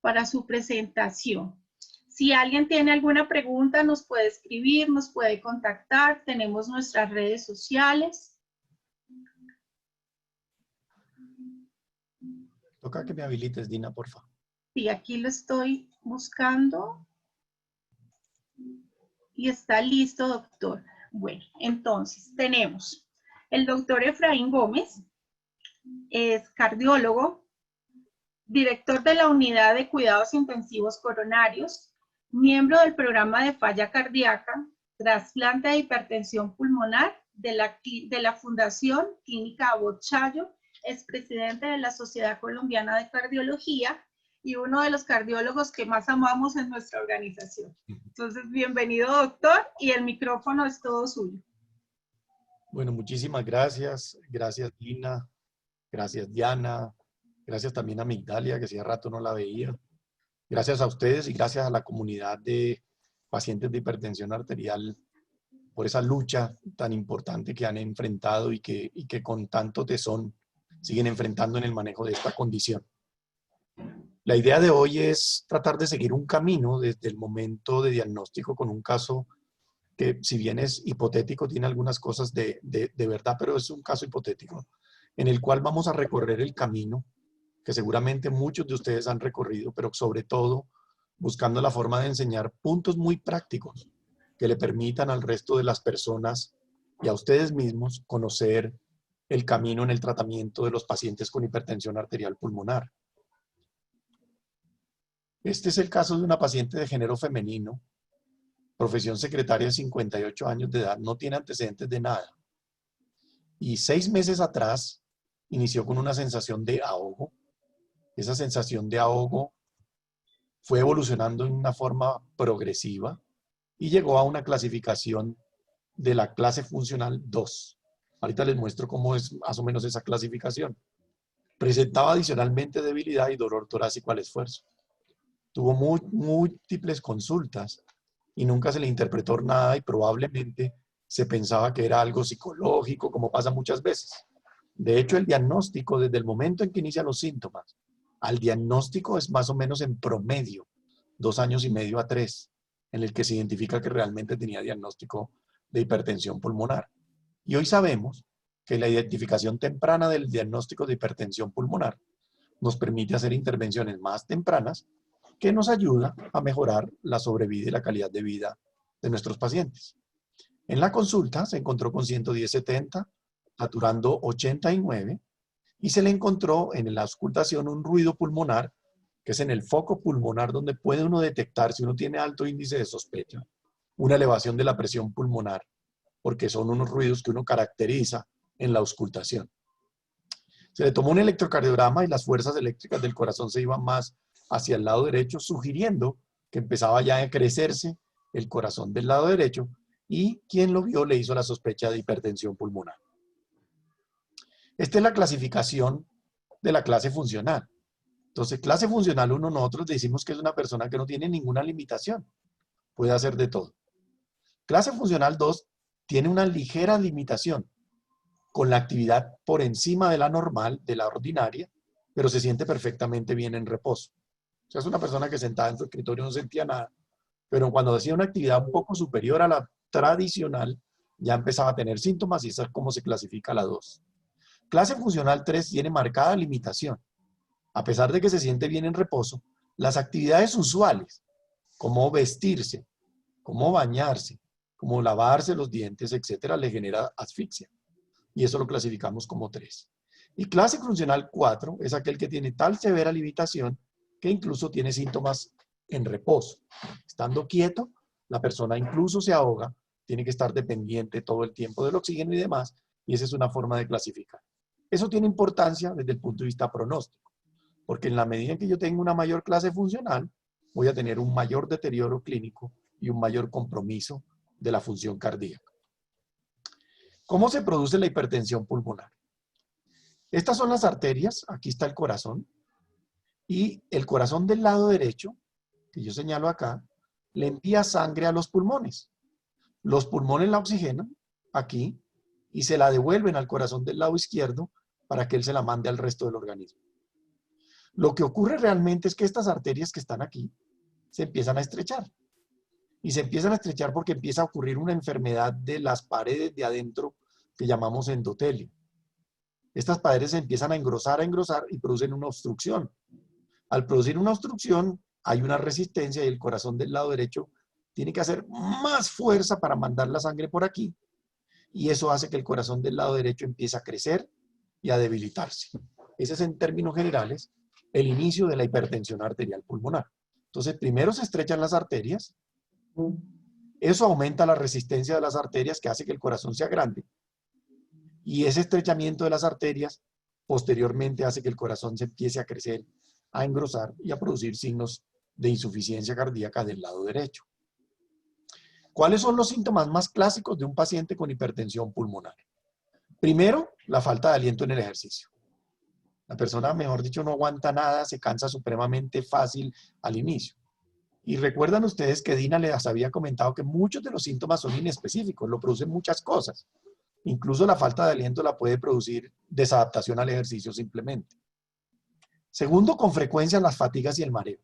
para su presentación. Si alguien tiene alguna pregunta, nos puede escribir, nos puede contactar. Tenemos nuestras redes sociales. Toca que me habilites, Dina, por favor. Sí, aquí lo estoy buscando. Y está listo, doctor. Bueno, entonces tenemos el doctor Efraín Gómez, es cardiólogo, director de la Unidad de Cuidados Intensivos Coronarios, miembro del programa de falla cardíaca, trasplante de hipertensión pulmonar de la Fundación Clínica Abbot Chayo, es presidente de la Sociedad Colombiana de Cardiología y uno de los cardiólogos que más amamos en nuestra organización. Entonces, bienvenido, doctor, y el micrófono es todo suyo. Bueno, muchísimas gracias. Gracias, Dina. Gracias, Diana. Gracias también a Migdalia, que hacía rato no la veía. Gracias a ustedes y gracias a la comunidad de pacientes de hipertensión arterial por esa lucha tan importante que han enfrentado y que con tanto tesón siguen enfrentando en el manejo de esta condición. La idea de hoy es tratar de seguir un camino desde el momento de diagnóstico con un caso que, si bien es hipotético, tiene algunas cosas de verdad, pero es un caso hipotético, en el cual vamos a recorrer el camino que seguramente muchos de ustedes han recorrido, pero sobre todo buscando la forma de enseñar puntos muy prácticos que le permitan al resto de las personas y a ustedes mismos conocer el camino en el tratamiento de los pacientes con hipertensión arterial pulmonar. Este es el caso de una paciente de género femenino, profesión secretaria de 58 años de edad, no tiene antecedentes de nada. Y 6 meses atrás inició con una sensación de ahogo. Esa sensación de ahogo fue evolucionando en una forma progresiva y llegó a una clasificación de la clase funcional 2. Ahorita les muestro cómo es más o menos esa clasificación. Presentaba adicionalmente debilidad y dolor torácico al esfuerzo. Tuvo múltiples consultas y nunca se le interpretó nada y probablemente se pensaba que era algo psicológico, como pasa muchas veces. De hecho, el diagnóstico, desde el momento en que inician los síntomas, al diagnóstico es más o menos en promedio 2 años y medio a 3, en el que se identifica que realmente tenía diagnóstico de hipertensión pulmonar. Y hoy sabemos que la identificación temprana del diagnóstico de hipertensión pulmonar nos permite hacer intervenciones más tempranas que nos ayuda a mejorar la sobrevida y la calidad de vida de nuestros pacientes. En la consulta se encontró con 110/70, saturando 89, y se le encontró en la auscultación un ruido pulmonar, que es en el foco pulmonar donde puede uno detectar, si uno tiene alto índice de sospecha, una elevación de la presión pulmonar, porque son unos ruidos que uno caracteriza en la auscultación. Se le tomó un electrocardiograma y las fuerzas eléctricas del corazón se iban más hacia el lado derecho, sugiriendo que empezaba ya a crecerse el corazón del lado derecho, y quien lo vio le hizo la sospecha de hipertensión pulmonar. Esta es la clasificación de la clase funcional. Entonces, clase funcional 1, nosotros decimos que es una persona que no tiene ninguna limitación, puede hacer de todo. Clase funcional 2 tiene una ligera limitación, con la actividad por encima de la normal, de la ordinaria, pero se siente perfectamente bien en reposo. O sea, es una persona que sentada en su escritorio no sentía nada, pero cuando hacía una actividad un poco superior a la tradicional, ya empezaba a tener síntomas, y esa es como se clasifica la 2. Clase funcional 3 tiene marcada limitación. A pesar de que se siente bien en reposo, las actividades usuales, como vestirse, como bañarse, como lavarse los dientes, etcétera, le genera asfixia. Y eso lo clasificamos como 3. Y clase funcional 4 es aquel que tiene tal severa limitación que incluso tiene síntomas en reposo. Estando quieto, la persona incluso se ahoga, tiene que estar dependiente todo el tiempo del oxígeno y demás, y esa es una forma de clasificar. Eso tiene importancia desde el punto de vista pronóstico, porque en la medida en que yo tengo una mayor clase funcional, voy a tener un mayor deterioro clínico y un mayor compromiso de la función cardíaca. ¿Cómo se produce la hipertensión pulmonar? Estas son las arterias, aquí está el corazón, y el corazón del lado derecho, que yo señalo acá, le envía sangre a los pulmones. Los pulmones la oxigenan, aquí, y se la devuelven al corazón del lado izquierdo para que él se la mande al resto del organismo. Lo que ocurre realmente es que estas arterias que están aquí se empiezan a estrechar. Y se empiezan a estrechar porque empieza a ocurrir una enfermedad de las paredes de adentro que llamamos endotelio. Estas paredes se empiezan a engrosar y producen una obstrucción. Al producir una obstrucción, hay una resistencia y el corazón del lado derecho tiene que hacer más fuerza para mandar la sangre por aquí. Y eso hace que el corazón del lado derecho empiece a crecer y a debilitarse. Ese es, en términos generales, el inicio de la hipertensión arterial pulmonar. Entonces, primero se estrechan las arterias. Eso aumenta la resistencia de las arterias, que hace que el corazón sea grande. Y ese estrechamiento de las arterias posteriormente hace que el corazón se empiece a crecer, a engrosar y a producir signos de insuficiencia cardíaca del lado derecho. ¿Cuáles son los síntomas más clásicos de un paciente con hipertensión pulmonar? Primero, la falta de aliento en el ejercicio. La persona, mejor dicho, no aguanta nada, se cansa supremamente fácil al inicio. Y recuerdan ustedes que Dina les había comentado que muchos de los síntomas son inespecíficos, lo producen muchas cosas. Incluso la falta de aliento la puede producir desadaptación al ejercicio simplemente. Segundo, con frecuencia las fatigas y el mareo.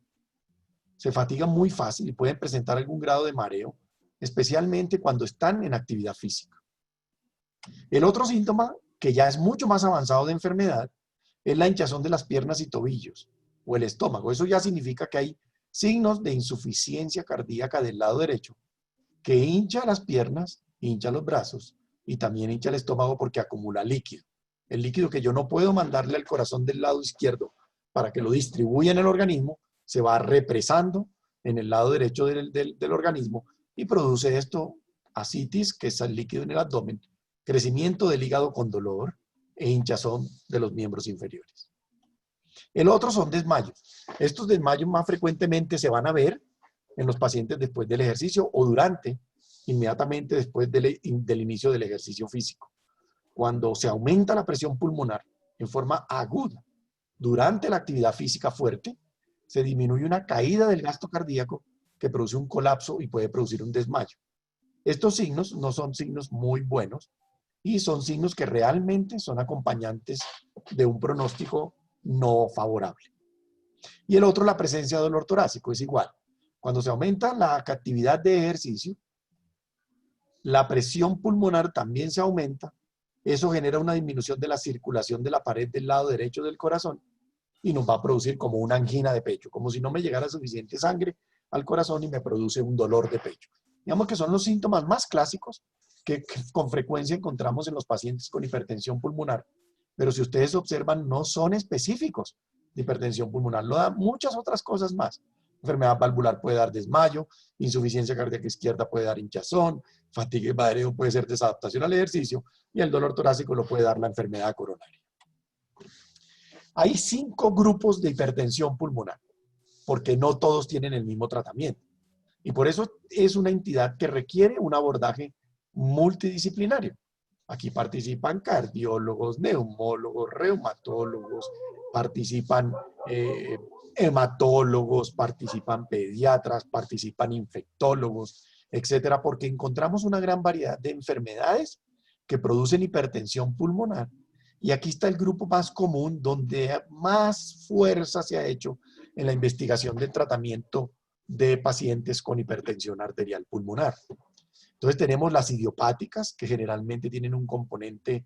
Se fatigan muy fácil y pueden presentar algún grado de mareo, especialmente cuando están en actividad física. El otro síntoma, que ya es mucho más avanzado de enfermedad, es la hinchazón de las piernas y tobillos, o el estómago. Eso ya significa que hay signos de insuficiencia cardíaca del lado derecho, que hincha las piernas, hincha los brazos, y también hincha el estómago porque acumula líquido. El líquido que yo no puedo mandarle al corazón del lado izquierdo para que lo distribuya en el organismo, se va represando en el lado derecho del organismo y produce esto, ascitis, que es el líquido en el abdomen, crecimiento del hígado con dolor e hinchazón de los miembros inferiores. El otro son desmayos. Estos desmayos más frecuentemente se van a ver en los pacientes después del ejercicio o durante, inmediatamente después del inicio del ejercicio físico. Cuando se aumenta la presión pulmonar en forma aguda durante la actividad física fuerte, se disminuye una caída del gasto cardíaco que produce un colapso y puede producir un desmayo. Estos signos no son signos muy buenos y son signos que realmente son acompañantes de un pronóstico no favorable. Y el otro, la presencia de dolor torácico, es igual. Cuando se aumenta la actividad de ejercicio, la presión pulmonar también se aumenta. Eso genera una disminución de la circulación de la pared del lado derecho del corazón y nos va a producir como una angina de pecho, como si no me llegara suficiente sangre al corazón y me produce un dolor de pecho. Digamos que son los síntomas más clásicos que con frecuencia encontramos en los pacientes con hipertensión pulmonar, pero si ustedes observan, no son específicos de hipertensión pulmonar, lo dan muchas otras cosas más. Enfermedad valvular puede dar desmayo, insuficiencia cardíaca izquierda puede dar hinchazón, fatiga y mareo puede ser desadaptación al ejercicio y el dolor torácico lo puede dar la enfermedad coronaria. Hay 5 grupos de hipertensión pulmonar, porque no todos tienen el mismo tratamiento. Y por eso es una entidad que requiere un abordaje multidisciplinario. Aquí participan cardiólogos, neumólogos, reumatólogos, participan hematólogos, participan pediatras, participan infectólogos, etcétera, porque encontramos una gran variedad de enfermedades que producen hipertensión pulmonar. Y aquí está el grupo más común, donde más fuerza se ha hecho en la investigación del tratamiento de pacientes con hipertensión arterial pulmonar. Entonces tenemos las idiopáticas, que generalmente tienen un componente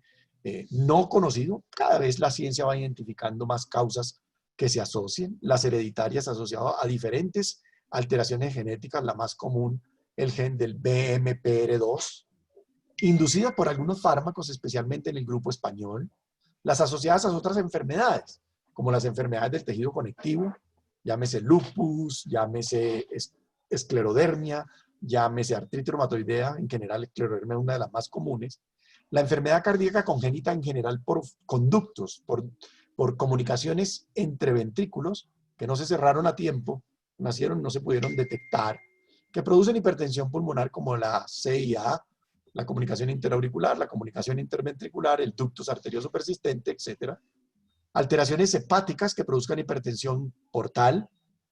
no conocido. Cada vez la ciencia va identificando más causas que se asocien. Las hereditarias asociadas a diferentes alteraciones genéticas, la más común, el gen del BMPR2, inducida por algunos fármacos, especialmente en el grupo español. Las asociadas a otras enfermedades, como las enfermedades del tejido conectivo, llámese lupus, llámese esclerodermia, llámese artritis reumatoidea, en general esclerodermia es una de las más comunes. La enfermedad cardíaca congénita en general por conductos, por comunicaciones entre ventrículos que no se cerraron a tiempo, nacieron, no se pudieron detectar, que producen hipertensión pulmonar como la CIA, la comunicación interauricular, la comunicación interventricular, el ductus arterioso persistente, etc. Alteraciones hepáticas que produzcan hipertensión portal,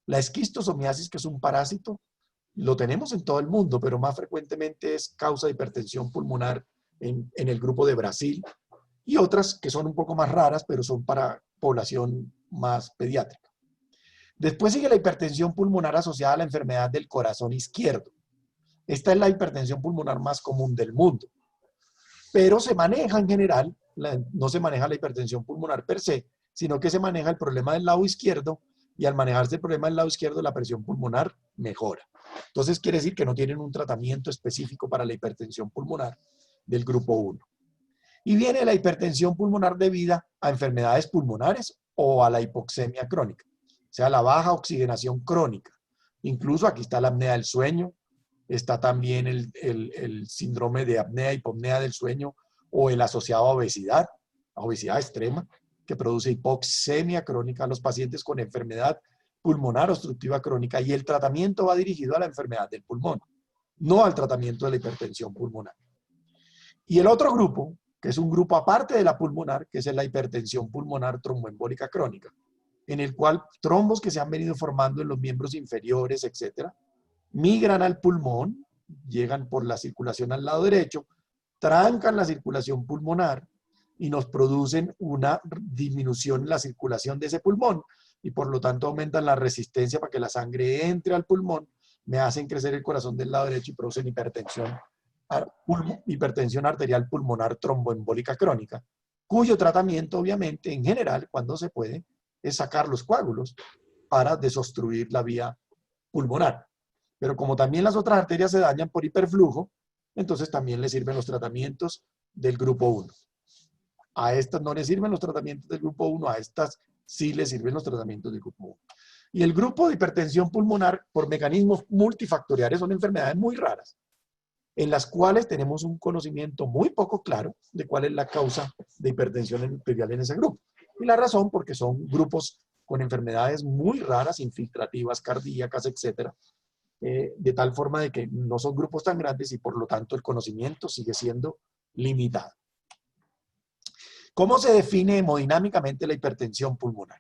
la esquistosomiasis, que es un parásito, lo tenemos en todo el mundo, pero más frecuentemente es causa de hipertensión pulmonar en el grupo de Brasil, y otras que son un poco más raras, pero son para población más pediátrica. Después sigue la hipertensión pulmonar asociada a la enfermedad del corazón izquierdo. Esta es la hipertensión pulmonar más común del mundo. Pero se maneja en general, no se maneja la hipertensión pulmonar per se, sino que se maneja el problema del lado izquierdo, y al manejarse el problema del lado izquierdo, la presión pulmonar mejora. Entonces quiere decir que no tienen un tratamiento específico para la hipertensión pulmonar del grupo 1. Y viene la hipertensión pulmonar debida a enfermedades pulmonares o a la hipoxemia crónica, o sea, la baja oxigenación crónica. Incluso aquí está la apnea del sueño, está también el síndrome de apnea y hipopnea del sueño, o el asociado a obesidad extrema, que produce hipoxemia crónica a los pacientes con enfermedad pulmonar obstructiva crónica, y el tratamiento va dirigido a la enfermedad del pulmón, no al tratamiento de la hipertensión pulmonar. Y el otro grupo, que es un grupo aparte de la pulmonar, que es la hipertensión pulmonar tromboembólica crónica, en el cual trombos que se han venido formando en los miembros inferiores, etcétera, migran al pulmón, llegan por la circulación al lado derecho, trancan la circulación pulmonar y nos producen una disminución en la circulación de ese pulmón, y por lo tanto aumentan la resistencia para que la sangre entre al pulmón, me hacen crecer el corazón del lado derecho y producen hipertensión arterial pulmonar tromboembólica crónica, cuyo tratamiento obviamente en general, cuando se puede, es sacar los coágulos para desobstruir la vía pulmonar. Pero como también las otras arterias se dañan por hiperflujo, entonces también le sirven los tratamientos del grupo 1. A estas no les sirven los tratamientos del grupo 1, a estas sí les sirven los tratamientos del grupo 1. Y el grupo de hipertensión pulmonar, por mecanismos multifactoriales, son enfermedades muy raras, en las cuales tenemos un conocimiento muy poco claro de cuál es la causa de hipertensión arterial en ese grupo. Y la razón, porque son grupos con enfermedades muy raras, infiltrativas, cardíacas, etcétera, de tal forma de que no son grupos tan grandes y por lo tanto el conocimiento sigue siendo limitado. ¿Cómo se define hemodinámicamente la hipertensión pulmonar?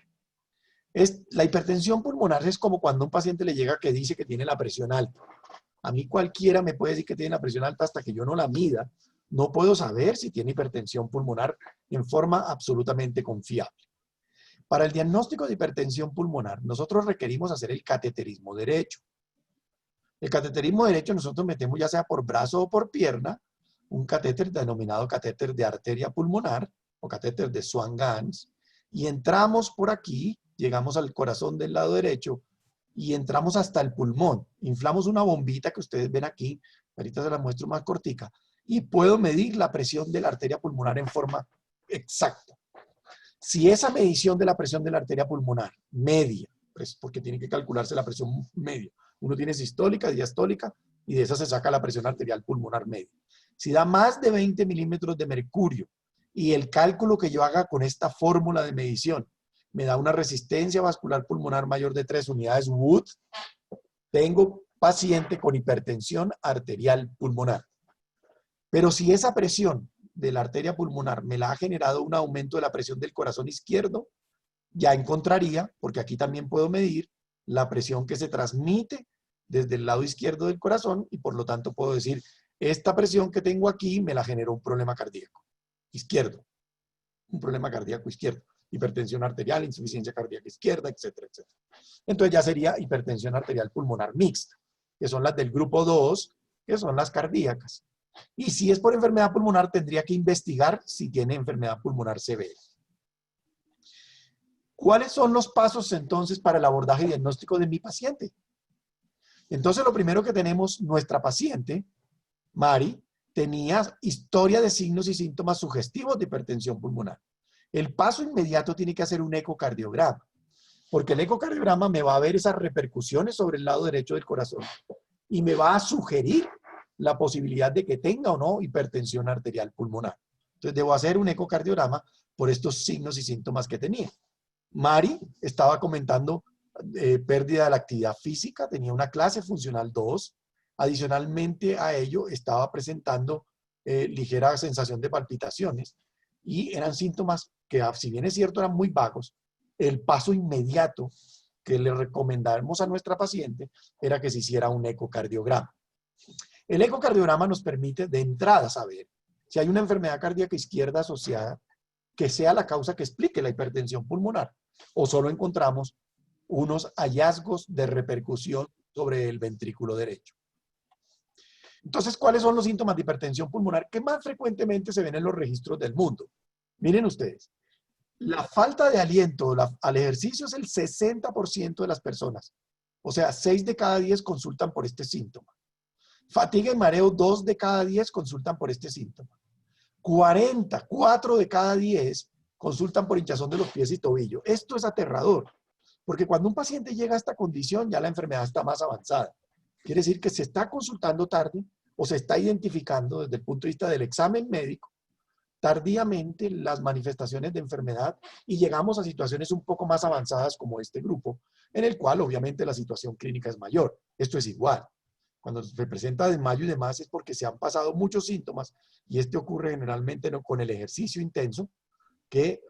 La hipertensión pulmonar es como cuando un paciente le llega que dice que tiene la presión alta. A mí cualquiera me puede decir que tiene la presión alta hasta que yo no la mida. No puedo saber si tiene hipertensión pulmonar en forma absolutamente confiable. Para el diagnóstico de hipertensión pulmonar, nosotros requerimos hacer el cateterismo derecho. El cateterismo derecho nosotros metemos ya sea por brazo o por pierna, un catéter denominado catéter de arteria pulmonar o catéter de Swan-Ganz, y entramos por aquí, llegamos al corazón del lado derecho y entramos hasta el pulmón. Inflamos una bombita que ustedes ven aquí, ahorita se la muestro más cortica, y puedo medir la presión de la arteria pulmonar en forma exacta. Si esa medición de la presión de la arteria pulmonar media, pues porque tiene que calcularse la presión media, uno tiene sistólica, diastólica, y de esa se saca la presión arterial pulmonar media. Si da más de 20 milímetros de mercurio y el cálculo que yo haga con esta fórmula de medición me da una resistencia vascular pulmonar mayor de 3 unidades Wood, tengo paciente con hipertensión arterial pulmonar. Pero si esa presión de la arteria pulmonar me la ha generado un aumento de la presión del corazón izquierdo, ya encontraría, porque aquí también puedo medir la presión que se transmite desde el lado izquierdo del corazón, y por lo tanto puedo decir, esta presión que tengo aquí me la generó un problema cardíaco izquierdo, un problema cardíaco izquierdo, hipertensión arterial, insuficiencia cardíaca izquierda, etcétera, etcétera. Entonces ya sería hipertensión arterial pulmonar mixta, que son las del grupo 2, que son las cardíacas. Y si es por enfermedad pulmonar, tendría que investigar si tiene enfermedad pulmonar severa. ¿Cuáles son los pasos entonces para el abordaje y diagnóstico de mi paciente? Entonces lo primero que tenemos, nuestra paciente, Mari, tenía historia de signos y síntomas sugestivos de hipertensión pulmonar. El paso inmediato tiene que hacer un ecocardiograma, porque el ecocardiograma me va a ver esas repercusiones sobre el lado derecho del corazón y me va a sugerir la posibilidad de que tenga o no hipertensión arterial pulmonar. Entonces debo hacer un ecocardiograma por estos signos y síntomas que tenía. Mari estaba comentando pérdida de la actividad física, tenía una clase funcional 2. Adicionalmente a ello, estaba presentando ligera sensación de palpitaciones, y eran síntomas que, si bien es cierto, eran muy vagos. El paso inmediato que le recomendamos a nuestra paciente era que se hiciera un ecocardiograma. El ecocardiograma nos permite de entrada saber si hay una enfermedad cardíaca izquierda asociada que sea la causa que explique la hipertensión pulmonar, o solo encontramos unos hallazgos de repercusión sobre el ventrículo derecho. Entonces, ¿cuáles son los síntomas de hipertensión pulmonar que más frecuentemente se ven en los registros del mundo? Miren ustedes, la falta de aliento al ejercicio es el 60% de las personas. O sea, 6 de cada 10 consultan por este síntoma. Fatiga y mareo, 2 de cada 10 consultan por este síntoma. 4 de cada 10 consultan por hinchazón de los pies y tobillo. Esto es aterrador, porque cuando un paciente llega a esta condición, ya la enfermedad está más avanzada. Quiere decir que se está consultando tarde o se está identificando desde el punto de vista del examen médico tardíamente las manifestaciones de enfermedad y llegamos a situaciones un poco más avanzadas como este grupo, en el cual obviamente la situación clínica es mayor. Esto es igual. Cuando se presenta desmayo y demás es porque se han pasado muchos síntomas y este ocurre generalmente con el ejercicio intenso, que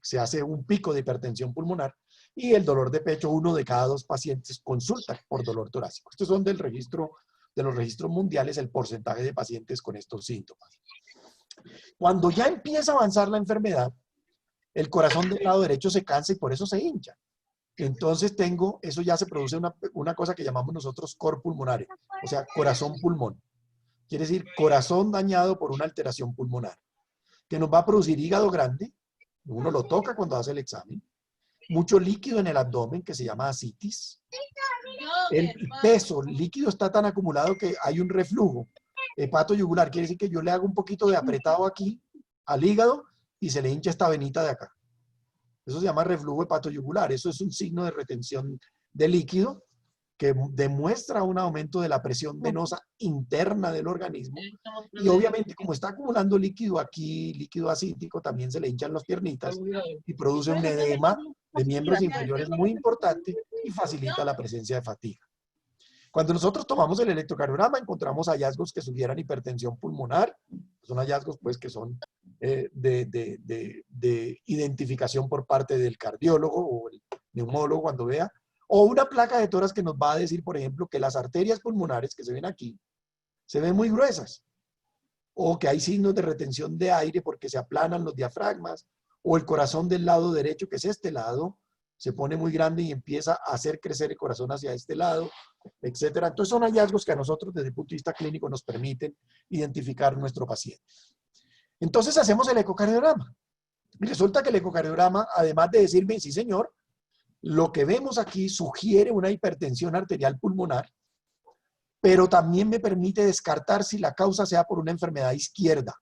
se hace un pico de hipertensión pulmonar y el dolor de pecho, 1 de cada 2 pacientes consulta por dolor torácico. Estos son del registro, de los registros mundiales, el porcentaje de pacientes con estos síntomas. Cuando ya empieza a avanzar la enfermedad, el corazón del lado derecho se cansa y por eso se hincha. Entonces eso ya se produce una cosa que llamamos nosotros cor pulmonare, o sea, corazón-pulmón. Quiere decir corazón dañado por una alteración pulmonar, que nos va a producir hígado grande, uno lo toca cuando hace el examen, mucho líquido en el abdomen que se llama ascitis, el peso, el líquido está tan acumulado que hay un reflujo hepatoyugular, quiere decir que yo le hago un poquito de apretado aquí al hígado y se le hincha esta venita de acá. Eso se llama reflujo hepatoyugular. Eso es un signo de retención de líquido que demuestra un aumento de la presión venosa interna del organismo. Y obviamente, como está acumulando líquido aquí, líquido acítico, también se le hinchan las piernitas y produce un edema de miembros inferiores muy importante y facilita la presencia de fatiga. Cuando nosotros tomamos el electrocardiograma, encontramos hallazgos que sugieran hipertensión pulmonar. Son hallazgos pues, que son de identificación por parte del cardiólogo o el neumólogo cuando vea. O una placa de toras que nos va a decir, por ejemplo, que las arterias pulmonares que se ven aquí se ven muy gruesas. O que hay signos de retención de aire porque se aplanan los diafragmas. O el corazón del lado derecho, que es este lado, se pone muy grande y empieza a hacer crecer el corazón hacia este lado, etcétera. Entonces son hallazgos que a nosotros desde el punto de vista clínico nos permiten identificar nuestro paciente. Entonces hacemos el ecocardiograma. Y resulta que el ecocardiograma, además de decirme, sí señor, lo que vemos aquí sugiere una hipertensión arterial pulmonar, pero también me permite descartar si la causa sea por una enfermedad izquierda.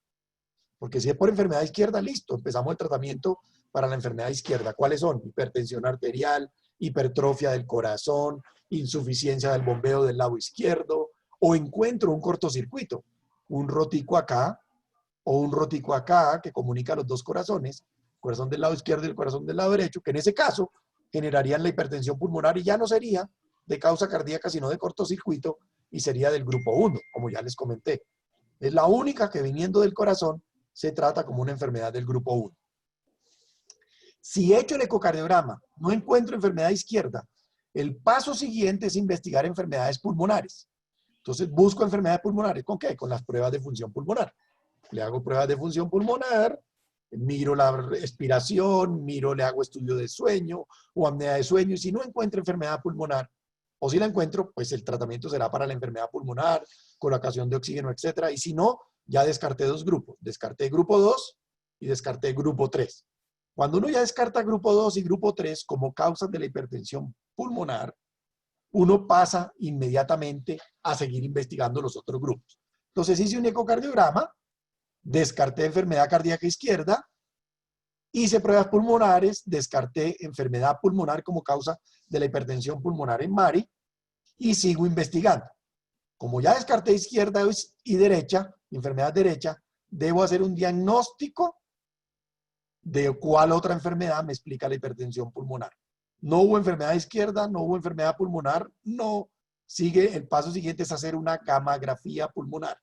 Porque si es por enfermedad izquierda, listo, empezamos el tratamiento para la enfermedad izquierda. ¿Cuáles son? Hipertensión arterial, hipertrofia del corazón, insuficiencia del bombeo del lado izquierdo, o encuentro un cortocircuito, un rotico acá o un rotico acá que comunica los dos corazones, el corazón del lado izquierdo y el corazón del lado derecho, que en ese caso generarían la hipertensión pulmonar y ya no sería de causa cardíaca, sino de cortocircuito y sería del grupo 1, como ya les comenté. Es la única que viniendo del corazón se trata como una enfermedad del grupo 1. Si hecho el ecocardiograma no encuentro enfermedad izquierda, el paso siguiente es investigar enfermedades pulmonares. Entonces busco enfermedades pulmonares. ¿Con qué? Con las pruebas de función pulmonar. Le hago pruebas de función pulmonar, miro la respiración, le hago estudio de sueño o apnea de sueño y si no encuentro enfermedad pulmonar o si la encuentro, pues el tratamiento será para la enfermedad pulmonar, colocación de oxígeno, etcétera. Y si no, ya descarté 2 grupos. Descarté grupo 2 y descarté grupo 3. Cuando uno ya descarta grupo 2 y grupo 3 como causas de la hipertensión pulmonar, uno pasa inmediatamente a seguir investigando los otros grupos. Entonces hice un ecocardiograma, descarté enfermedad cardíaca izquierda, hice pruebas pulmonares, descarté enfermedad pulmonar como causa de la hipertensión pulmonar en Mari y sigo investigando. Como ya descarté izquierda y derecha, enfermedad derecha, debo hacer un diagnóstico de cuál otra enfermedad me explica la hipertensión pulmonar. No hubo enfermedad izquierda, no hubo enfermedad pulmonar, no. El paso siguiente es hacer una gammagrafía pulmonar.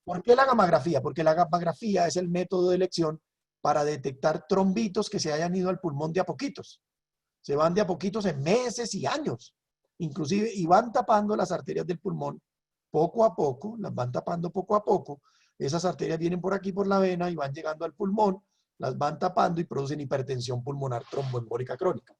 ¿Por qué la gammagrafía? Porque la gammagrafía es el método de elección para detectar trombitos que se hayan ido al pulmón de a poquitos. Se van de a poquitos en meses y años, inclusive, y van tapando las arterias del pulmón poco a poco, las van tapando poco a poco. Esas arterias vienen por aquí por la vena y van llegando al pulmón, las van tapando y producen hipertensión pulmonar tromboembólica crónica.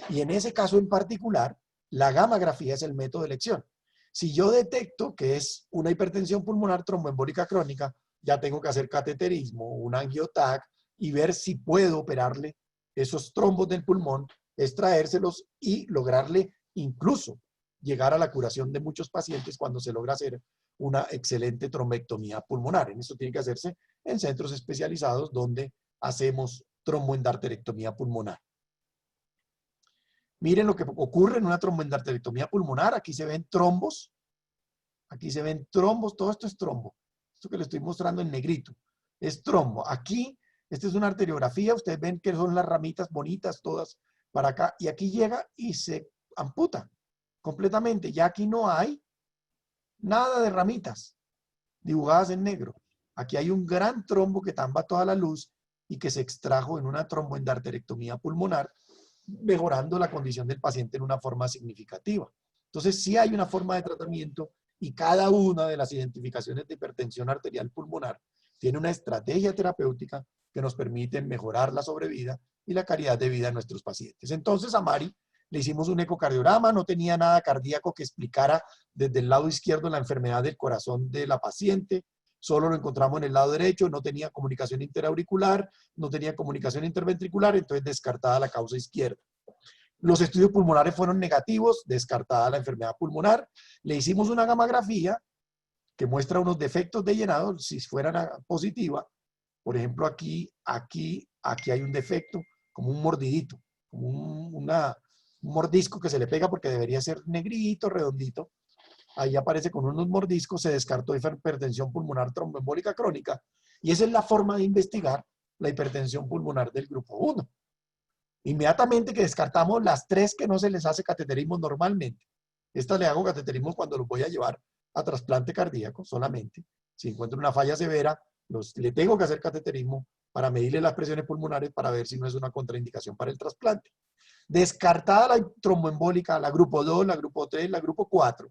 Y en ese caso en particular, la gammagrafía es el método de elección. Si yo detecto que es una hipertensión pulmonar tromboembólica crónica, ya tengo que hacer cateterismo, un angiotac y ver si puedo operarle esos trombos del pulmón, extraérselos y lograrle incluso llegar a la curación de muchos pacientes cuando se logra hacer una excelente trombectomía pulmonar. En eso tiene que hacerse en centros especializados donde hacemos tromboendarterectomía pulmonar. Miren lo que ocurre en una tromboendarterectomía pulmonar. Aquí se ven trombos. Aquí se ven trombos. Todo esto es trombo. Esto que le estoy mostrando en negrito es trombo. Aquí, esta es una arteriografía. Ustedes ven que son las ramitas bonitas todas para acá. Y aquí llega y se amputa completamente. Ya aquí no hay nada de ramitas dibujadas en negro. Aquí hay un gran trombo que tamba toda la luz y que se extrajo en una tromboendarterectomía pulmonar, mejorando la condición del paciente en una forma significativa. Entonces, sí hay una forma de tratamiento y cada una de las identificaciones de hipertensión arterial pulmonar tiene una estrategia terapéutica que nos permite mejorar la sobrevida y la calidad de vida de nuestros pacientes. Entonces, a Mari le hicimos un ecocardiograma, no tenía nada cardíaco que explicara desde el lado izquierdo la enfermedad del corazón de la paciente, solo lo encontramos en el lado derecho, no tenía comunicación interauricular, no tenía comunicación interventricular, entonces descartada la causa izquierda. Los estudios pulmonares fueron negativos, descartada la enfermedad pulmonar. Le hicimos una gammagrafía que muestra unos defectos de llenado, si fuera positiva. Por ejemplo, aquí hay un defecto, como un mordidito, como un mordisco que se le pega porque debería ser negrito, redondito. Ahí aparece con unos mordiscos, se descartó hipertensión pulmonar tromboembólica crónica. Y esa es la forma de investigar la hipertensión pulmonar del grupo 1. Inmediatamente que descartamos las 3 que no se les hace cateterismo normalmente. Estas le hago cateterismo cuando los voy a llevar a trasplante cardíaco solamente. Si encuentro una falla severa, le tengo que hacer cateterismo para medirle las presiones pulmonares para ver si no es una contraindicación para el trasplante. Descartada la tromboembólica, la grupo 2, la grupo 3, la grupo 4.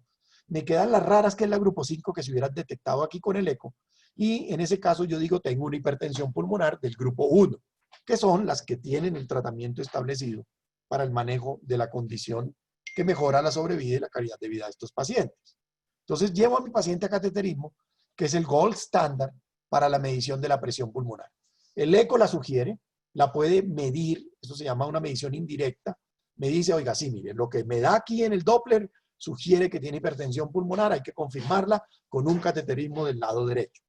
Me quedan las raras, que es la grupo 5, que se hubieran detectado aquí con el eco. Y en ese caso yo digo, tengo una hipertensión pulmonar del grupo 1, que son las que tienen el tratamiento establecido para el manejo de la condición que mejora la sobrevida y la calidad de vida de estos pacientes. Entonces llevo a mi paciente a cateterismo, que es el gold standard para la medición de la presión pulmonar. El eco la sugiere, la puede medir, eso se llama una medición indirecta. Me dice, oiga, sí, mire, lo que me da aquí en el Doppler sugiere que tiene hipertensión pulmonar, hay que confirmarla con un cateterismo del lado derecho.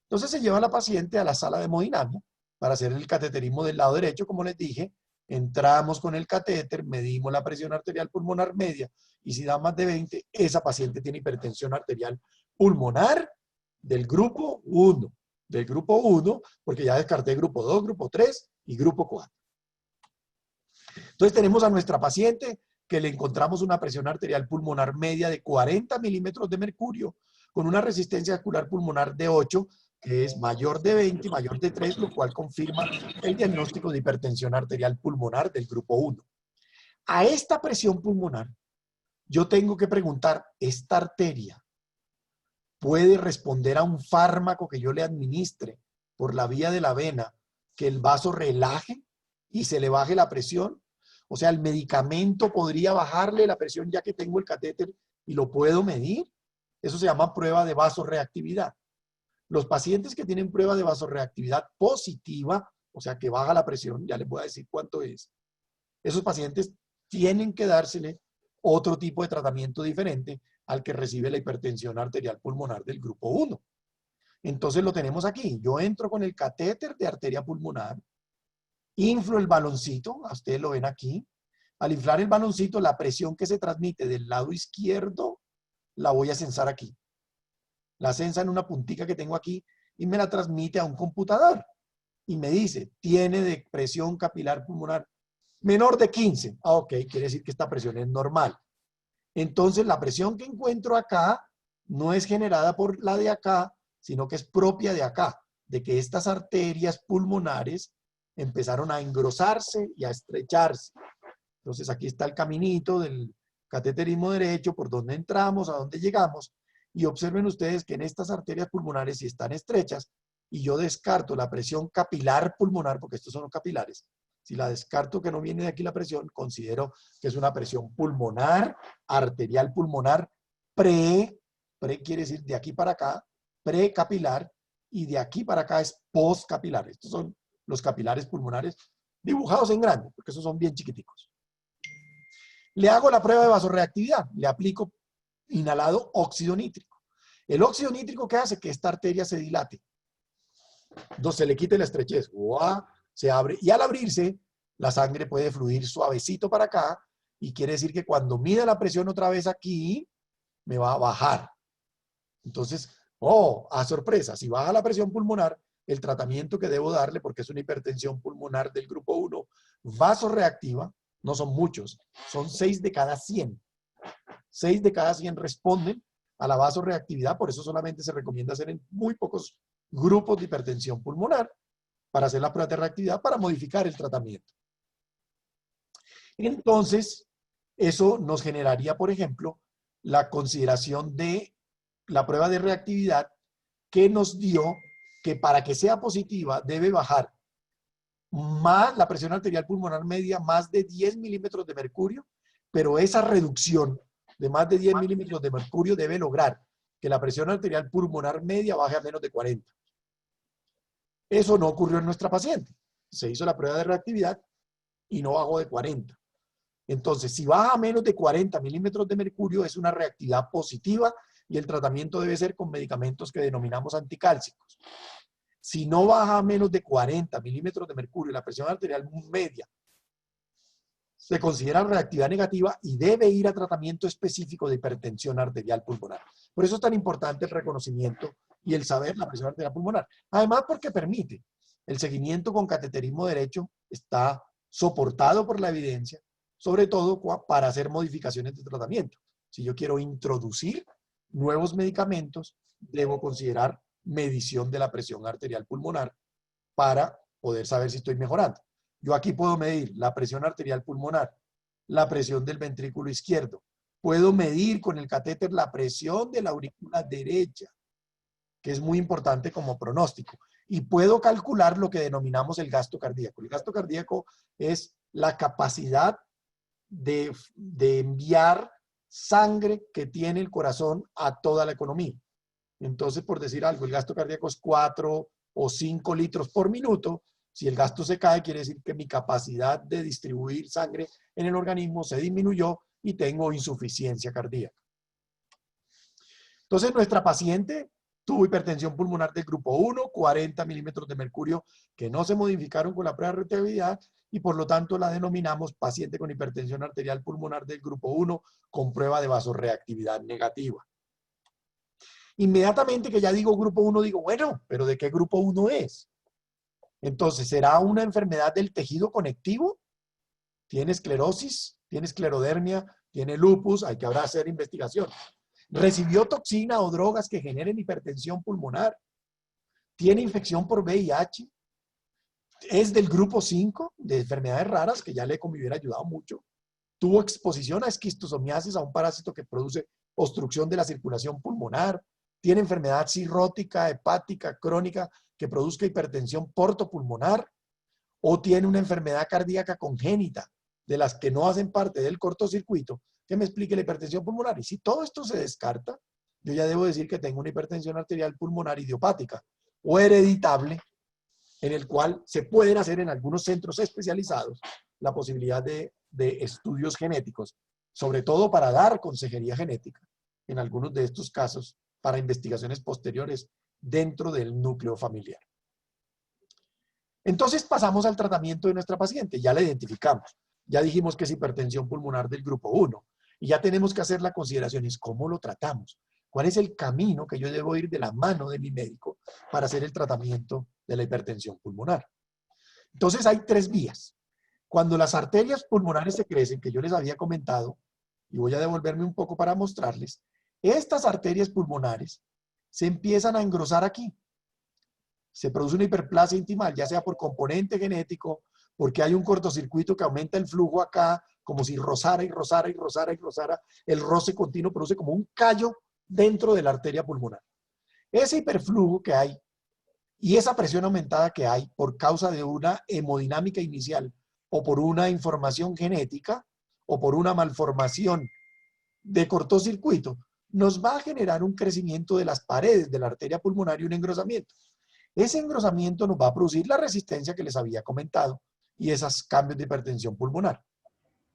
Entonces se lleva a la paciente a la sala de hemodinamia para hacer el cateterismo del lado derecho, como les dije. Entramos con el catéter, medimos la presión arterial pulmonar media y si da más de 20, esa paciente tiene hipertensión arterial pulmonar del grupo 1. Del grupo 1, porque ya descarté grupo 2, grupo 3 y grupo 4. Entonces tenemos a nuestra paciente que le encontramos una presión arterial pulmonar media de 40 milímetros de mercurio con una resistencia vascular pulmonar de 8, que es mayor de 20 y mayor de 3, lo cual confirma el diagnóstico de hipertensión arterial pulmonar del grupo 1. A esta presión pulmonar, yo tengo que preguntar, ¿esta arteria puede responder a un fármaco que yo le administre por la vía de la vena, que el vaso relaje y se le baje la presión? O sea, el medicamento podría bajarle la presión ya que tengo el catéter y lo puedo medir. Eso se llama prueba de vasorreactividad. Los pacientes que tienen prueba de vasorreactividad positiva, o sea, que baja la presión, ya les voy a decir cuánto es, esos pacientes tienen que dársele otro tipo de tratamiento diferente al que recibe la hipertensión arterial pulmonar del grupo 1. Entonces lo tenemos aquí. Yo entro con el catéter de arteria pulmonar, inflo el baloncito, a ustedes lo ven aquí. Al inflar el baloncito, la presión que se transmite del lado izquierdo la voy a censar aquí. La censa en una puntica que tengo aquí y me la transmite a un computador. Y me dice, tiene de presión capilar pulmonar menor de 15. Ah, ok, quiere decir que esta presión es normal. Entonces la presión que encuentro acá no es generada por la de acá, sino que es propia de acá, de que estas arterias pulmonares empezaron a engrosarse y a estrecharse. Entonces aquí está el caminito del cateterismo derecho, por donde entramos, a dónde llegamos, y observen ustedes que en estas arterias pulmonares, si están estrechas, y yo descarto la presión capilar pulmonar, porque estos son los capilares, Si la descarto que no viene de aquí la presión, considero que es una presión pulmonar, arterial pulmonar, pre quiere decir de aquí para acá, precapilar, y de aquí para acá es postcapilar. Estos son los capilares pulmonares dibujados en grande, porque esos son bien chiquiticos. Le hago la prueba de vasorreactividad, le aplico inhalado óxido nítrico. El óxido nítrico, ¿qué hace? Que esta arteria se dilate. Entonces se le quite la estrechez, ¡guau! Se abre, y al abrirse, la sangre puede fluir suavecito para acá, y quiere decir que cuando mida la presión otra vez aquí, me va a bajar. Entonces, a sorpresa, si baja la presión pulmonar, el tratamiento que debo darle, porque es una hipertensión pulmonar del grupo 1, vasorreactiva, no son muchos, son 6 de cada 100. 6 de cada 100 responden a la vasorreactividad, por eso solamente se recomienda hacer en muy pocos grupos de hipertensión pulmonar, para hacer la prueba de reactividad, para modificar el tratamiento. Entonces, eso nos generaría, por ejemplo, la consideración de la prueba de reactividad que nos dio que para que sea positiva debe bajar más la presión arterial pulmonar media, más de 10 milímetros de mercurio, pero esa reducción de más de 10 milímetros de mercurio debe lograr que la presión arterial pulmonar media baje a menos de 40. Eso no ocurrió en nuestra paciente. Se hizo la prueba de reactividad y no bajó de 40. Entonces, si baja a menos de 40 milímetros de mercurio, es una reactividad positiva y el tratamiento debe ser con medicamentos que denominamos anticálcicos. Si no baja a menos de 40 milímetros de mercurio, la presión arterial media se considera reactividad negativa y debe ir a tratamiento específico de hipertensión arterial pulmonar. Por eso es tan importante el reconocimiento y el saber la presión arterial pulmonar. Además, porque permite el seguimiento con cateterismo derecho, está soportado por la evidencia, sobre todo para hacer modificaciones de tratamiento. Si yo quiero introducir nuevos medicamentos, debo considerar medición de la presión arterial pulmonar para poder saber si estoy mejorando. Yo aquí puedo medir la presión arterial pulmonar, la presión del ventrículo izquierdo. Puedo medir con el catéter la presión de la aurícula derecha, que es muy importante como pronóstico. Y puedo calcular lo que denominamos el gasto cardíaco. El gasto cardíaco es la capacidad de enviar sangre que tiene el corazón a toda la economía. Entonces, por decir algo, el gasto cardíaco es 4 o 5 litros por minuto. Si el gasto se cae, quiere decir que mi capacidad de distribuir sangre en el organismo se disminuyó y tengo insuficiencia cardíaca. Entonces, nuestra paciente tuvo hipertensión pulmonar del grupo 1, 40 milímetros de mercurio que no se modificaron con la prueba de reactividad y por lo tanto la denominamos paciente con hipertensión arterial pulmonar del grupo 1 con prueba de vasorreactividad negativa. Inmediatamente que ya digo grupo 1, digo, bueno, pero ¿de qué grupo 1 es? Entonces, ¿será una enfermedad del tejido conectivo? ¿Tiene esclerosis? ¿Tiene esclerodermia? ¿Tiene lupus? Hay que hacer investigación. ¿Recibió toxina o drogas que generen hipertensión pulmonar? ¿Tiene infección por VIH? ¿Es del grupo 5 de enfermedades raras, que ya le hubiera ayudado mucho? ¿Tuvo exposición a esquistosomiasis, a un parásito que produce obstrucción de la circulación pulmonar? ¿Tiene enfermedad cirrótica, hepática, crónica, que produzca hipertensión portopulmonar? ¿O tiene una enfermedad cardíaca congénita, de las que no hacen parte del cortocircuito, que me explique la hipertensión pulmonar? Y si todo esto se descarta, yo ya debo decir que tengo una hipertensión arterial pulmonar idiopática o hereditable, en el cual se pueden hacer en algunos centros especializados la posibilidad de estudios genéticos, sobre todo para dar consejería genética, en algunos de estos casos, para investigaciones posteriores dentro del núcleo familiar. Entonces pasamos al tratamiento de nuestra paciente. Ya la identificamos. Ya dijimos que es hipertensión pulmonar del grupo 1. Y ya tenemos que hacer la consideración, es cómo lo tratamos. ¿Cuál es el camino que yo debo ir de la mano de mi médico para hacer el tratamiento de la hipertensión pulmonar? Entonces hay 3 vías. Cuando las arterias pulmonares se crecen, que yo les había comentado, y voy a devolverme un poco para mostrarles, estas arterias pulmonares se empiezan a engrosar aquí. Se produce una hiperplasia intimal, ya sea por componente genético, porque hay un cortocircuito que aumenta el flujo acá, como si rozara y rozara y rozara y rozara. El roce continuo produce como un callo dentro de la arteria pulmonar. Ese hiperflujo que hay y esa presión aumentada que hay por causa de una hemodinámica inicial o por una información genética, o por una malformación de cortocircuito, nos va a generar un crecimiento de las paredes de la arteria pulmonar y un engrosamiento. Ese engrosamiento nos va a producir la resistencia que les había comentado y esos cambios de hipertensión pulmonar.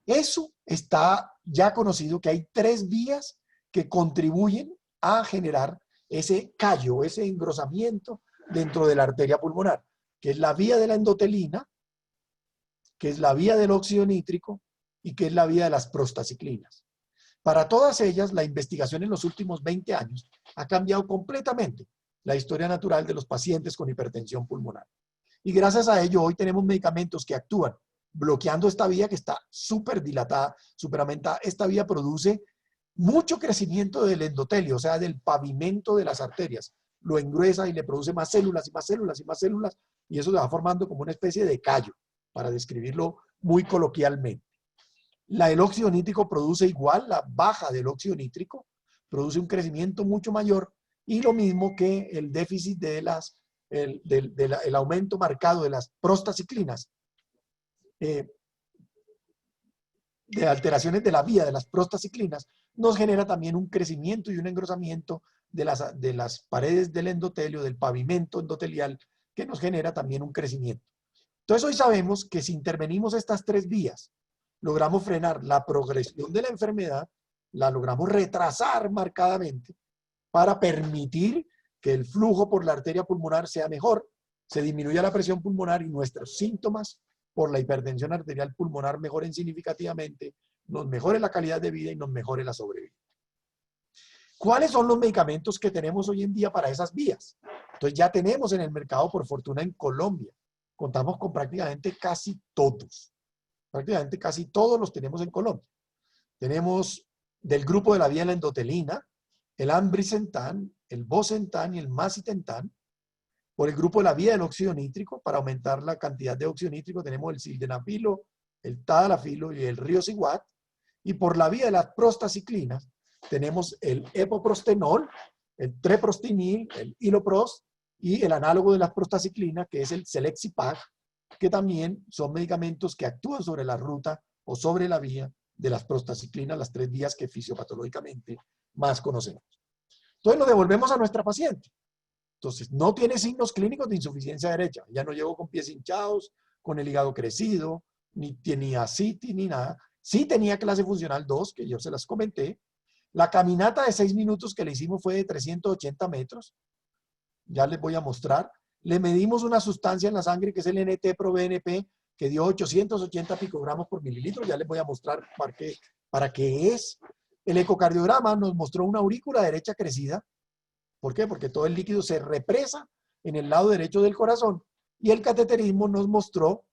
Eso está ya conocido, que hay 3 vías que contribuyen a generar ese callo, ese engrosamiento dentro de la arteria pulmonar, que es la vía de la endotelina, que es la vía del óxido nítrico y que es la vía de las prostaciclinas. Para todas ellas, la investigación en los últimos 20 años ha cambiado completamente la historia natural de los pacientes con hipertensión pulmonar. Y gracias a ello, hoy tenemos medicamentos que actúan bloqueando esta vía que está súper dilatada, súper aumentada. Esta vía produce mucho crecimiento del endotelio, o sea, del pavimento de las arterias. Lo engruesa y le produce más células y más células y más células, y eso se va formando como una especie de callo, para describirlo muy coloquialmente. El óxido nítrico produce igual, la baja del óxido nítrico produce un crecimiento mucho mayor, y lo mismo que el déficit de el aumento marcado de las prostaciclinas, de alteraciones de la vía de las prostaciclinas, nos genera también un crecimiento y un engrosamiento de las paredes del endotelio, del pavimento endotelial, que nos genera también un crecimiento. Entonces hoy sabemos que si intervenimos estas 3 vías, logramos frenar la progresión de la enfermedad, la logramos retrasar marcadamente para permitir que el flujo por la arteria pulmonar sea mejor, se disminuya la presión pulmonar y nuestros síntomas por la hipertensión arterial pulmonar mejoren significativamente, nos mejore la calidad de vida y nos mejore la sobrevida. ¿Cuáles son los medicamentos que tenemos hoy en día para esas vías? Entonces ya tenemos en el mercado, por fortuna, en Colombia. Contamos con prácticamente casi todos. Prácticamente casi todos los tenemos en Colombia. Tenemos del grupo de la vía de la endotelina, el ambrisentan, el bosentan y el macitentan. Por el grupo de la vía del óxido nítrico, para aumentar la cantidad de óxido nítrico, tenemos el sildenafilo, el tadalafilo y el riociguat. Y por la vía de las prostaciclinas, tenemos el epoprostenol, el treprostinil, el iloprost y el análogo de las prostaciclinas, que es el Selexipag, que también son medicamentos que actúan sobre la ruta o sobre la vía de las prostaciclinas, las 3 vías que fisiopatológicamente más conocemos. Entonces lo devolvemos a nuestra paciente. Entonces no tiene signos clínicos de insuficiencia derecha. Ya no llegó con pies hinchados, con el hígado crecido, ni tenía ascitis, ni nada. Sí tenía clase funcional 2, que yo se las comenté. La caminata de 6 minutos que le hicimos fue de 380 metros. Ya les voy a mostrar. Le medimos una sustancia en la sangre que es el NT-proBNP, que dio 880 picogramos por mililitro. Ya les voy a mostrar para qué es. El ecocardiograma nos mostró una aurícula derecha crecida. ¿Por qué? Porque todo el líquido se represa en el lado derecho del corazón. Y el cateterismo nos mostró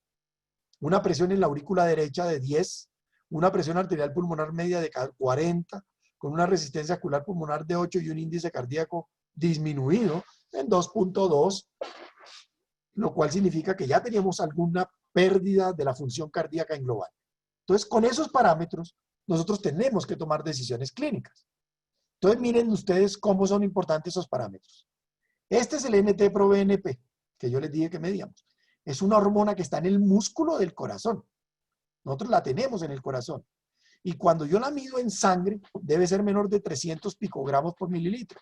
una presión en la aurícula derecha de 10, una presión arterial pulmonar media de 40, con una resistencia auricular pulmonar de 8 y un índice cardíaco disminuido en 2.2, lo cual significa que ya teníamos alguna pérdida de la función cardíaca en global. Entonces, con esos parámetros, nosotros tenemos que tomar decisiones clínicas. Entonces, miren ustedes cómo son importantes esos parámetros. Este es el NT-proBNP, que yo les dije que medíamos. Es una hormona que está en el músculo del corazón. Nosotros la tenemos en el corazón. Y cuando yo la mido en sangre, debe ser menor de 300 picogramos por mililitro.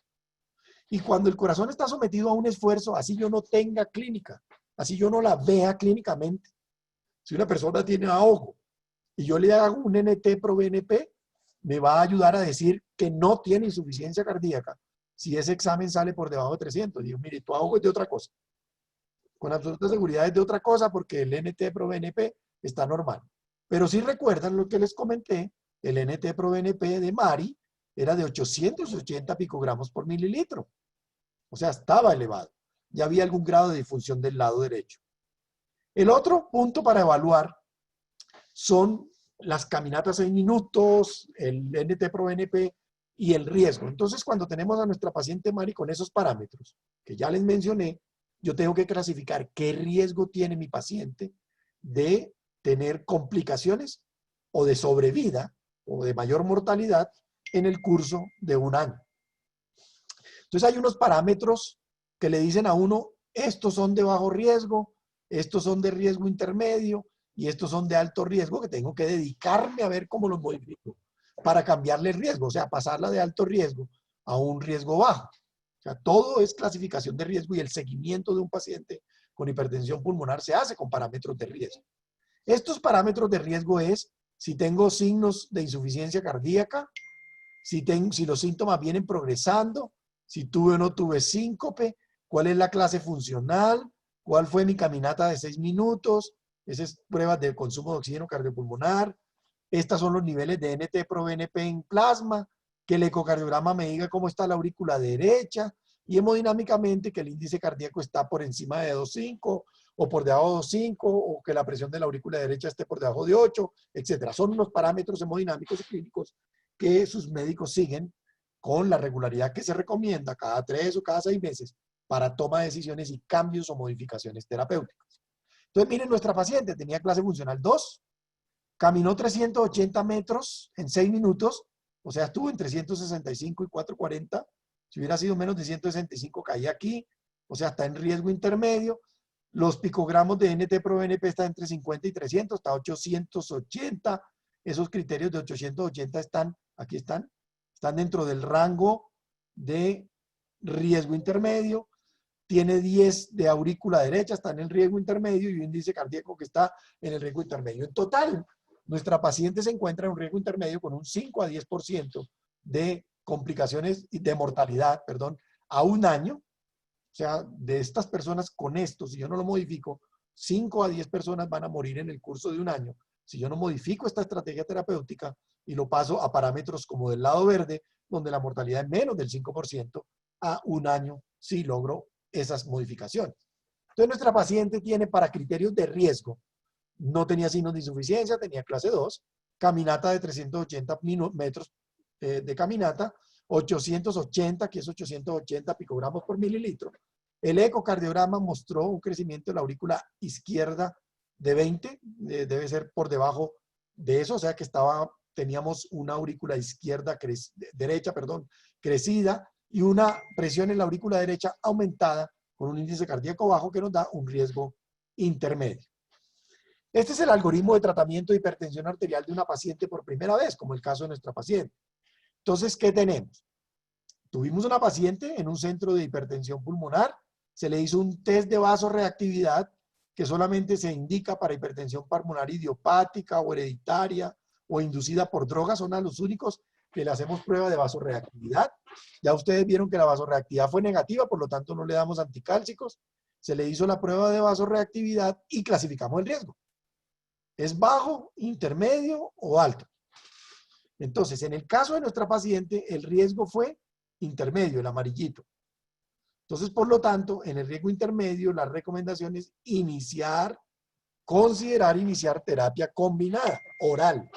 Y cuando el corazón está sometido a un esfuerzo, así yo no tenga clínica, así yo no la vea clínicamente. Si una persona tiene ahogo y yo le hago un NT-proBNP, me va a ayudar a decir que no tiene insuficiencia cardíaca si ese examen sale por debajo de 300. Digo, mire, tu ahogo es de otra cosa. Con absoluta seguridad es de otra cosa porque el NT-proBNP está normal. Pero si recuerdan lo que les comenté, el NT-proBNP de Mari era de 880 picogramos por mililitro. O sea, estaba elevado. Ya había algún grado de disfunción del lado derecho. El otro punto para evaluar son las caminatas 6 minutos, el NT-proBNP y el riesgo. Entonces, cuando tenemos a nuestra paciente Mari con esos parámetros, que ya les mencioné, yo tengo que clasificar qué riesgo tiene mi paciente de tener complicaciones o de sobrevida o de mayor mortalidad en el curso de un año. Entonces, hay unos parámetros que le dicen a uno, estos son de bajo riesgo, estos son de riesgo intermedio, y estos son de alto riesgo que tengo que dedicarme a ver cómo los modifico para cambiarle el riesgo, o sea, pasarla de alto riesgo a un riesgo bajo. O sea, todo es clasificación de riesgo y el seguimiento de un paciente con hipertensión pulmonar se hace con parámetros de riesgo. Estos parámetros de riesgo es si tengo signos de insuficiencia cardíaca, si los síntomas vienen progresando, si tuve o no tuve síncope, cuál es la clase funcional, cuál fue mi caminata de 6 minutos, esas es pruebas de consumo de oxígeno cardiopulmonar, estos son los niveles de NT-proBNP en plasma, que el ecocardiograma me diga cómo está la aurícula derecha, y hemodinámicamente que el índice cardíaco está por encima de 2.5 o por debajo de 2.5 o que la presión de la aurícula derecha esté por debajo de 8, etc. Son unos parámetros hemodinámicos y clínicos que sus médicos siguen con la regularidad que se recomienda cada 3 o cada 6 meses para toma de decisiones y cambios o modificaciones terapéuticas. Entonces, miren, nuestra paciente tenía clase funcional 2, caminó 380 metros en 6 minutos, o sea, estuvo entre 165 y 440. Si hubiera sido menos de 165, caía aquí, o sea, está en riesgo intermedio. Los picogramos de NT-proBNP están entre 50 y 300, está 880. Esos criterios de 880 están, aquí están dentro del rango de riesgo intermedio. Tiene 10 de aurícula derecha, está en el riesgo intermedio, y un índice cardíaco que está en el riesgo intermedio. En total, nuestra paciente se encuentra en un riesgo intermedio con un 5 a 10% de complicaciones y de mortalidad, perdón, a un año. O sea, de estas personas con esto, si yo no lo modifico, 5 a 10 personas van a morir en el curso de un año. Si yo no modifico esta estrategia terapéutica y lo paso a parámetros como del lado verde, donde la mortalidad es menos del 5%, a un año sí logro esas modificaciones. Entonces, nuestra paciente tiene para criterios de riesgo, no tenía signos de insuficiencia, tenía clase 2, caminata de 380 metros de caminata, 880, que es 880 picogramos por mililitro. El ecocardiograma mostró un crecimiento de la aurícula izquierda de 20, debe ser por debajo de eso, o sea que teníamos una aurícula izquierda, derecha, crecida, y una presión en la aurícula derecha aumentada con un índice cardíaco bajo que nos da un riesgo intermedio. Este es el algoritmo de tratamiento de hipertensión arterial de una paciente por primera vez, como el caso de nuestra paciente. Entonces, ¿qué tenemos? Tuvimos una paciente en un centro de hipertensión pulmonar, se le hizo un test de vasorreactividad que solamente se indica para hipertensión pulmonar idiopática o hereditaria o inducida por drogas, son a los únicos que le hacemos prueba de vasorreactividad. Ya ustedes vieron que la vasorreactividad fue negativa, por lo tanto no le damos anticálcicos. Se le hizo la prueba de vasorreactividad y clasificamos el riesgo. ¿Es bajo, intermedio o alto? Entonces, en el caso de nuestra paciente, el riesgo fue intermedio, el amarillito. Entonces, por lo tanto, en el riesgo intermedio, la recomendación es considerar iniciar terapia combinada, oral.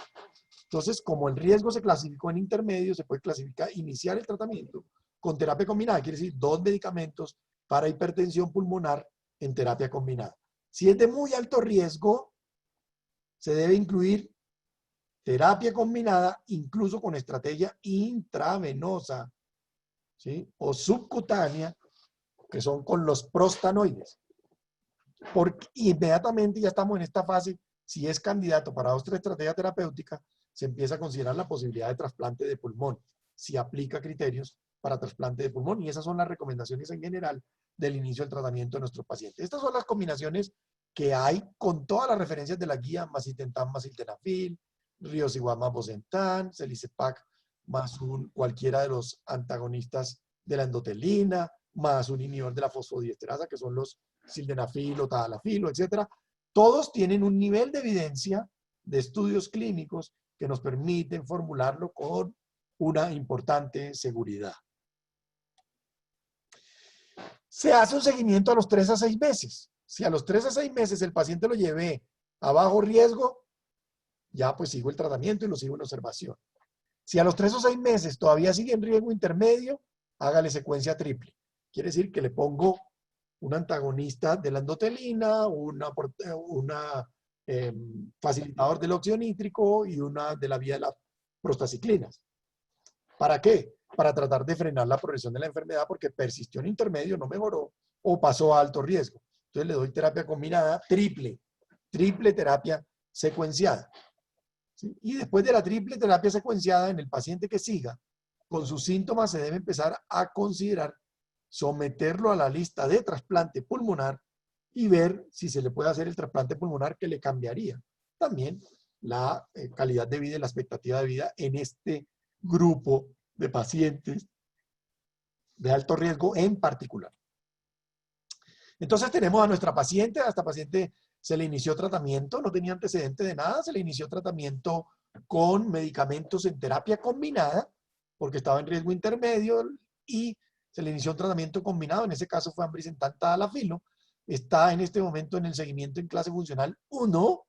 Entonces, como el riesgo se clasificó en intermedio, se puede iniciar el tratamiento con terapia combinada, quiere decir 2 medicamentos para hipertensión pulmonar en terapia combinada. Si es de muy alto riesgo, se debe incluir terapia combinada, incluso con estrategia intravenosa, ¿sí? O subcutánea, que son con los prostanoides. Porque inmediatamente ya estamos en esta fase, si es candidato para otra estrategia terapéutica, se empieza a considerar la posibilidad de trasplante de pulmón, si aplica criterios para trasplante de pulmón, y esas son las recomendaciones en general del inicio del tratamiento de nuestros pacientes. Estas son las combinaciones que hay con todas las referencias de la guía: macitentan más sildenafil, riociguat más bosentan, celicepac más cualquiera de los antagonistas de la endotelina, más un inhibidor de la fosfodiesterasa, que son los sildenafil o tadalafil, etc. Todos tienen un nivel de evidencia de estudios clínicos que nos permiten formularlo con una importante seguridad. Se hace un seguimiento a los 3 a 6 meses. Si a los 3 a 6 meses el paciente lo llevé a bajo riesgo, ya pues sigo el tratamiento y lo sigo en observación. Si a los 3 o 6 meses todavía sigue en riesgo intermedio, hágale secuencia triple. Quiere decir que le pongo un antagonista de la endotelina, facilitador del óxido nítrico y una de la vía de las prostaciclinas. ¿Para qué? Para tratar de frenar la progresión de la enfermedad, porque persistió en intermedio, no mejoró o pasó a alto riesgo. Entonces le doy terapia combinada triple. triple terapia secuenciada. ¿Sí? Y después de la triple terapia secuenciada, en el paciente que siga, con sus síntomas se debe empezar a considerar someterlo a la lista de trasplante pulmonar y ver si se le puede hacer el trasplante pulmonar que le cambiaría también la calidad de vida y la expectativa de vida en este grupo de pacientes de alto riesgo en particular. Entonces tenemos a nuestra paciente, a esta paciente se le inició tratamiento, no tenía antecedente de nada, se le inició tratamiento con medicamentos en terapia combinada, porque estaba en riesgo intermedio, y se le inició un tratamiento combinado, en ese caso fue ambrisentan tadalafilo, está en este momento en el seguimiento en clase funcional 1,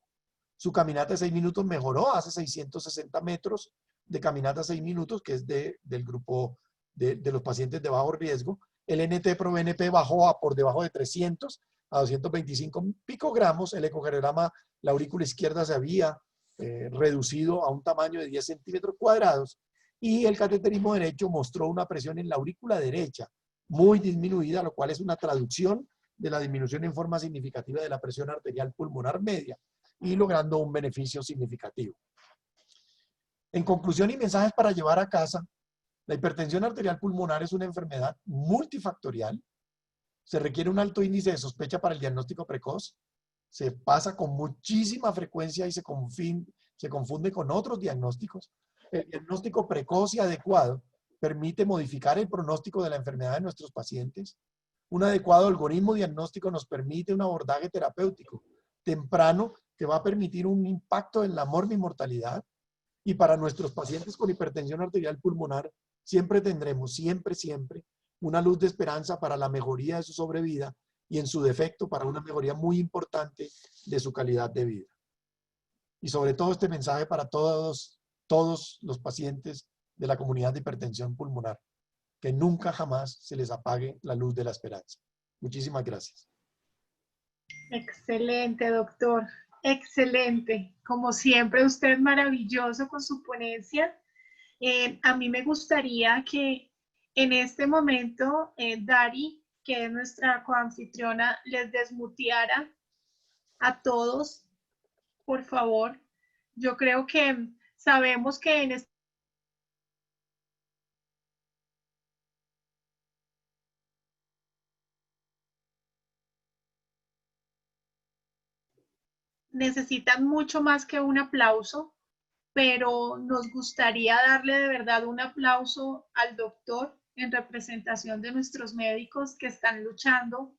su caminata de 6 minutos mejoró, hace 660 metros de caminata 6 minutos, que es del grupo de los pacientes de bajo riesgo. El NT-proBNP bajó a por debajo de 300 a 225 picogramos. El ecocardiograma, la aurícula izquierda se había reducido a un tamaño de 10 centímetros cuadrados y el cateterismo derecho mostró una presión en la aurícula derecha muy disminuida, lo cual es una traducción de la disminución en forma significativa de la presión arterial pulmonar media y logrando un beneficio significativo. En conclusión y mensajes para llevar a casa, la hipertensión arterial pulmonar es una enfermedad multifactorial. Se requiere un alto índice de sospecha para el diagnóstico precoz. Se pasa con muchísima frecuencia y se confunde con otros diagnósticos. El diagnóstico precoz y adecuado permite modificar el pronóstico de la enfermedad de nuestros pacientes. Un adecuado algoritmo diagnóstico nos permite un abordaje terapéutico temprano que va a permitir un impacto en la morbimortalidad. Y para nuestros pacientes con hipertensión arterial pulmonar, siempre tendremos, siempre, una luz de esperanza para la mejoría de su sobrevida y en su defecto para una mejoría muy importante de su calidad de vida. Y sobre todo este mensaje para todos los pacientes de la comunidad de hipertensión pulmonar, que nunca jamás se les apague la luz de la esperanza. Muchísimas gracias. Excelente, doctor. Excelente. Como siempre, usted maravilloso con su ponencia. A mí me gustaría que en este momento, Dari, que es nuestra coanfitriona, les desmuteara a todos, por favor. Yo creo que sabemos que en este necesitan mucho más que un aplauso, pero nos gustaría darle de verdad un aplauso al doctor en representación de nuestros médicos que están luchando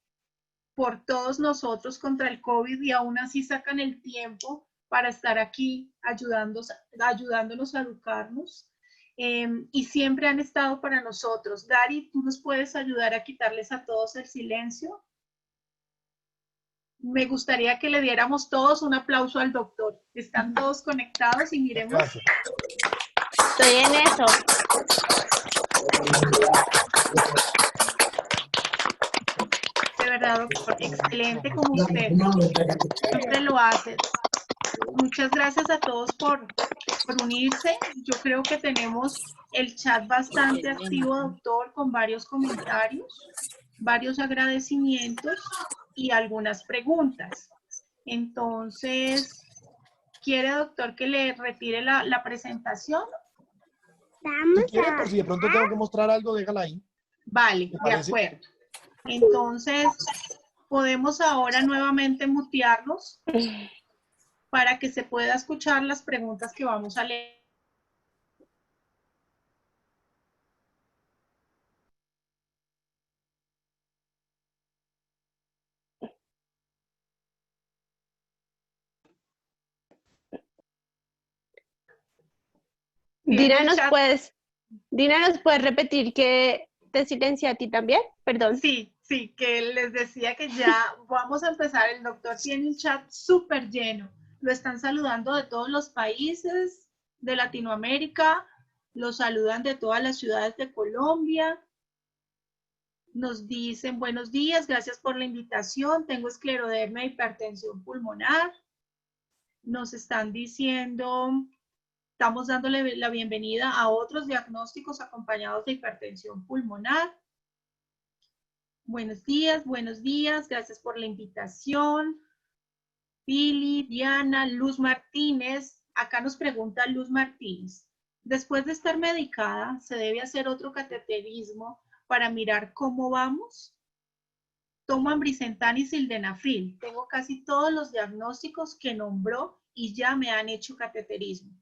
por todos nosotros contra el COVID y aún así sacan el tiempo para estar aquí ayudándonos a educarnos. Y siempre han estado para nosotros. Dari, ¿tú nos puedes ayudar a quitarles a todos el silencio? Me gustaría que le diéramos todos un aplauso al doctor. Están todos conectados y miremos. Gracias. Estoy en eso. De verdad, doctor, excelente como usted. Siempre lo hace. Muchas gracias a todos por unirse. Yo creo que tenemos el chat bastante activo, doctor, con varios comentarios, varios agradecimientos y algunas preguntas. Entonces, ¿quiere, doctor, que le retire la presentación? Si quiere, por si de pronto tengo que mostrar algo, déjala ahí. Vale, de acuerdo. Entonces, podemos ahora nuevamente mutearnos para que se pueda escuchar las preguntas que vamos a leer. Dina, ¿nos puedes repetir que te silencia a ti también? Perdón. Sí, que les decía que ya vamos a empezar. El doctor tiene un chat súper lleno. Lo están saludando de todos los países de Latinoamérica, lo saludan de todas las ciudades de Colombia. Nos dicen buenos días, gracias por la invitación. Tengo esclerodermia e hipertensión pulmonar. Nos están diciendo, estamos dándole la bienvenida a otros diagnósticos acompañados de hipertensión pulmonar. Buenos días, gracias por la invitación. Pili, Diana, Luz Martínez. Acá nos pregunta Luz Martínez. Después de estar medicada, ¿se debe hacer otro cateterismo para mirar cómo vamos? Tomo ambrisentan y sildenafil. Tengo casi todos los diagnósticos que nombró y ya me han hecho cateterismo.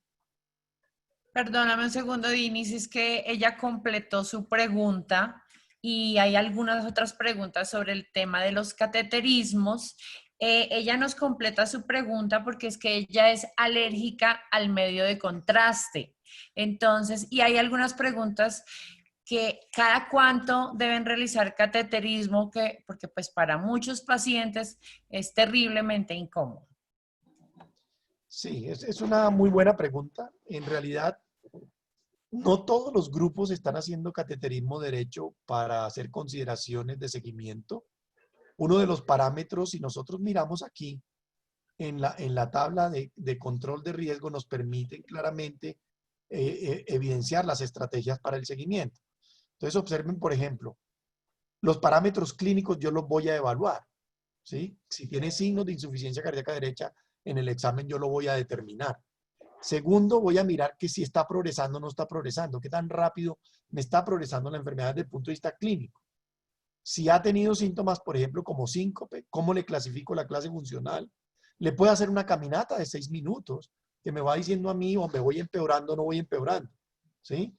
Perdóname un segundo, Dinis, es que ella completó su pregunta y hay algunas otras preguntas sobre el tema de los cateterismos. Ella nos completa su pregunta porque es que ella es alérgica al medio de contraste. Entonces, y hay algunas preguntas que cada cuánto deben realizar cateterismo, porque pues para muchos pacientes es terriblemente incómodo. Sí, es una muy buena pregunta. En realidad, no todos los grupos están haciendo cateterismo derecho para hacer consideraciones de seguimiento. Uno de los parámetros, si nosotros miramos aquí en la tabla de control de riesgo, nos permiten claramente evidenciar las estrategias para el seguimiento. Entonces, observen, por ejemplo, los parámetros clínicos yo los voy a evaluar, ¿sí? Si tiene signos de insuficiencia cardíaca derecha, en el examen yo lo voy a determinar. Segundo, voy a mirar que si está progresando o no está progresando, qué tan rápido me está progresando la enfermedad desde el punto de vista clínico. Si ha tenido síntomas, por ejemplo, como síncope, ¿cómo le clasifico la clase funcional? Le puedo hacer una caminata de 6 minutos que me va diciendo a mí o me voy empeorando o no voy empeorando, ¿sí?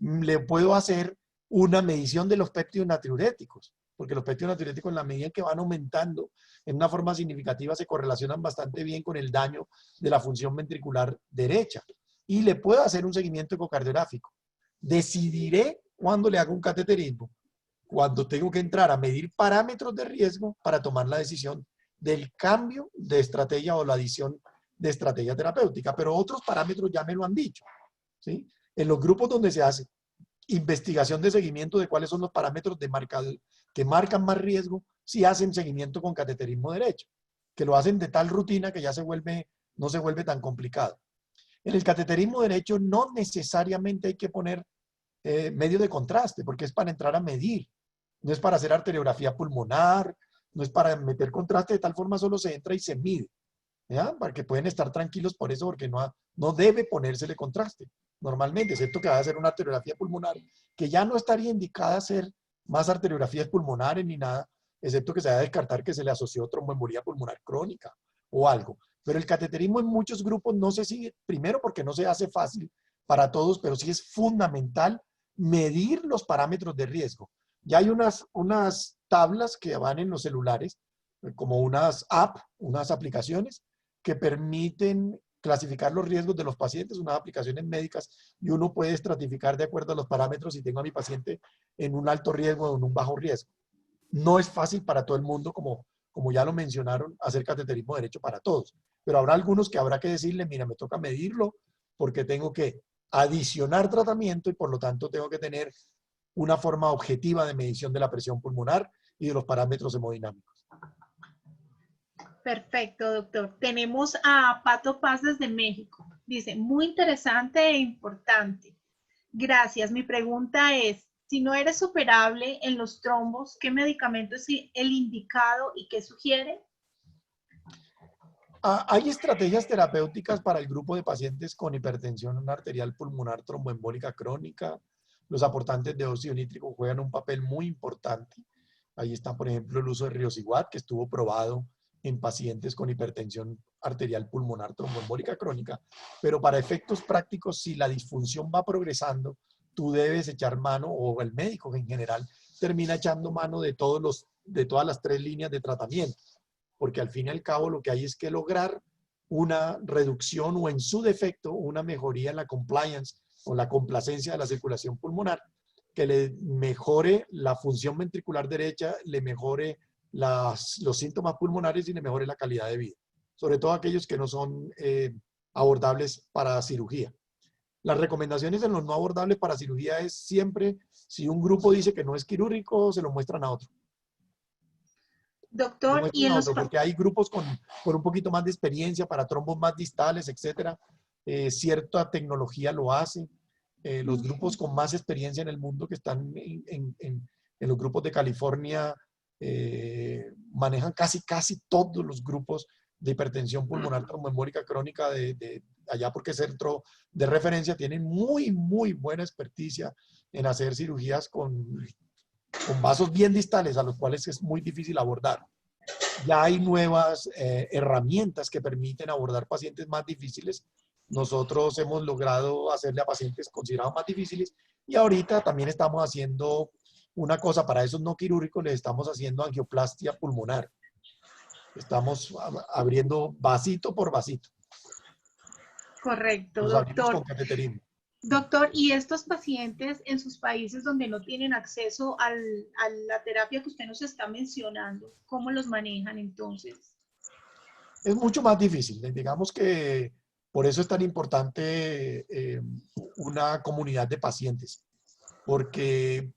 Le puedo hacer una medición de los péptidos natriuréticos, porque los péptidos natriuréticos en la medida que van aumentando en una forma significativa se correlacionan bastante bien con el daño de la función ventricular derecha. Y le puedo hacer un seguimiento ecocardiográfico. Decidiré cuándo le hago un cateterismo, cuando tengo que entrar a medir parámetros de riesgo para tomar la decisión del cambio de estrategia o la adición de estrategia terapéutica. Pero otros parámetros ya me lo han dicho, ¿sí? En los grupos donde se hace investigación de seguimiento de cuáles son los parámetros que marcan más riesgo, si hacen seguimiento con cateterismo derecho, que lo hacen de tal rutina que ya no se vuelve tan complicado. En el cateterismo derecho no necesariamente hay que poner medio de contraste, porque es para entrar a medir, no es para hacer arteriografía pulmonar, no es para meter contraste, de tal forma solo se entra y se mide, ¿ya? Para que pueden estar tranquilos por eso, porque no debe ponérsele contraste normalmente, excepto que va a hacer una arteriografía pulmonar, que ya no estaría indicada hacer más arteriografías pulmonares ni nada, excepto que se va a descartar que se le asoció tromboembolía pulmonar crónica o algo. Pero el cateterismo en muchos grupos no se sigue, primero porque no se hace fácil para todos, pero sí es fundamental medir los parámetros de riesgo. Ya hay unas tablas que van en los celulares, como unas unas aplicaciones que permiten clasificar los riesgos de los pacientes, unas aplicaciones médicas, y uno puede estratificar de acuerdo a los parámetros si tengo a mi paciente en un alto riesgo o en un bajo riesgo. No es fácil para todo el mundo, como ya lo mencionaron, hacer cateterismo derecho para todos, pero habrá algunos que habrá que decirle, mira, me toca medirlo porque tengo que adicionar tratamiento y por lo tanto tengo que tener una forma objetiva de medición de la presión pulmonar y de los parámetros hemodinámicos. Perfecto, doctor. Tenemos a Pato Paz desde México. Dice, muy interesante e importante. Gracias. Mi pregunta es, si no eres operable en los trombos, ¿qué medicamento es el indicado y qué sugiere? Hay estrategias terapéuticas para el grupo de pacientes con hipertensión arterial pulmonar tromboembólica crónica. Los aportantes de óxido nítrico juegan un papel muy importante. Ahí está, por ejemplo, el uso de riociguat, que estuvo probado en pacientes con hipertensión arterial pulmonar tromboembólica crónica. Pero para efectos prácticos, si la disfunción va progresando, tú debes echar mano, o el médico en general, termina echando mano de todas las 3 líneas de tratamiento. Porque al fin y al cabo lo que hay es que lograr una reducción o en su defecto una mejoría en la compliance o la complacencia de la circulación pulmonar, que le mejore la función ventricular derecha, le mejore los síntomas pulmonares y le mejore la calidad de vida. Sobre todo aquellos que no son abordables para cirugía. Las recomendaciones en los no abordables para cirugía es siempre, si un grupo dice que no es quirúrgico, se lo muestran a otro. Doctor, y en los... Porque hay grupos con un poquito más de experiencia para trombos más distales, etcétera. Cierta tecnología lo hace. Los grupos con más experiencia en el mundo que están en los grupos de California manejan casi todos los grupos de hipertensión pulmonar tromboembólica crónica de allá, porque es centro de referencia, tienen muy, muy buena experticia en hacer cirugías con vasos bien distales, a los cuales es muy difícil abordar. Ya hay nuevas herramientas que permiten abordar pacientes más difíciles. Nosotros hemos logrado hacerle a pacientes considerados más difíciles y ahorita también estamos haciendo una cosa para esos no quirúrgicos, les estamos haciendo angioplastia pulmonar. Estamos abriendo vasito por vasito. Correcto, Los abrimos doctor. con cateterismo. Doctor, ¿y estos pacientes en sus países donde no tienen acceso a la terapia que usted nos está mencionando, cómo los manejan entonces? Es mucho más difícil. Digamos que por eso es tan importante una comunidad de pacientes, porque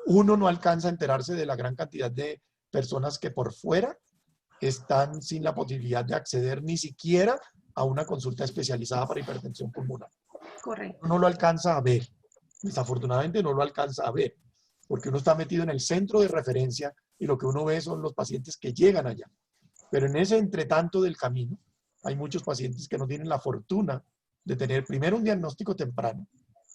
uno no alcanza a enterarse de la gran cantidad de personas que por fuera están sin la posibilidad de acceder ni siquiera a una consulta especializada para hipertensión pulmonar. Correcto. Uno no lo alcanza a ver. Desafortunadamente no lo alcanza a ver, porque uno está metido en el centro de referencia y lo que uno ve son los pacientes que llegan allá. Pero en ese entretanto del camino, hay muchos pacientes que no tienen la fortuna de tener primero un diagnóstico temprano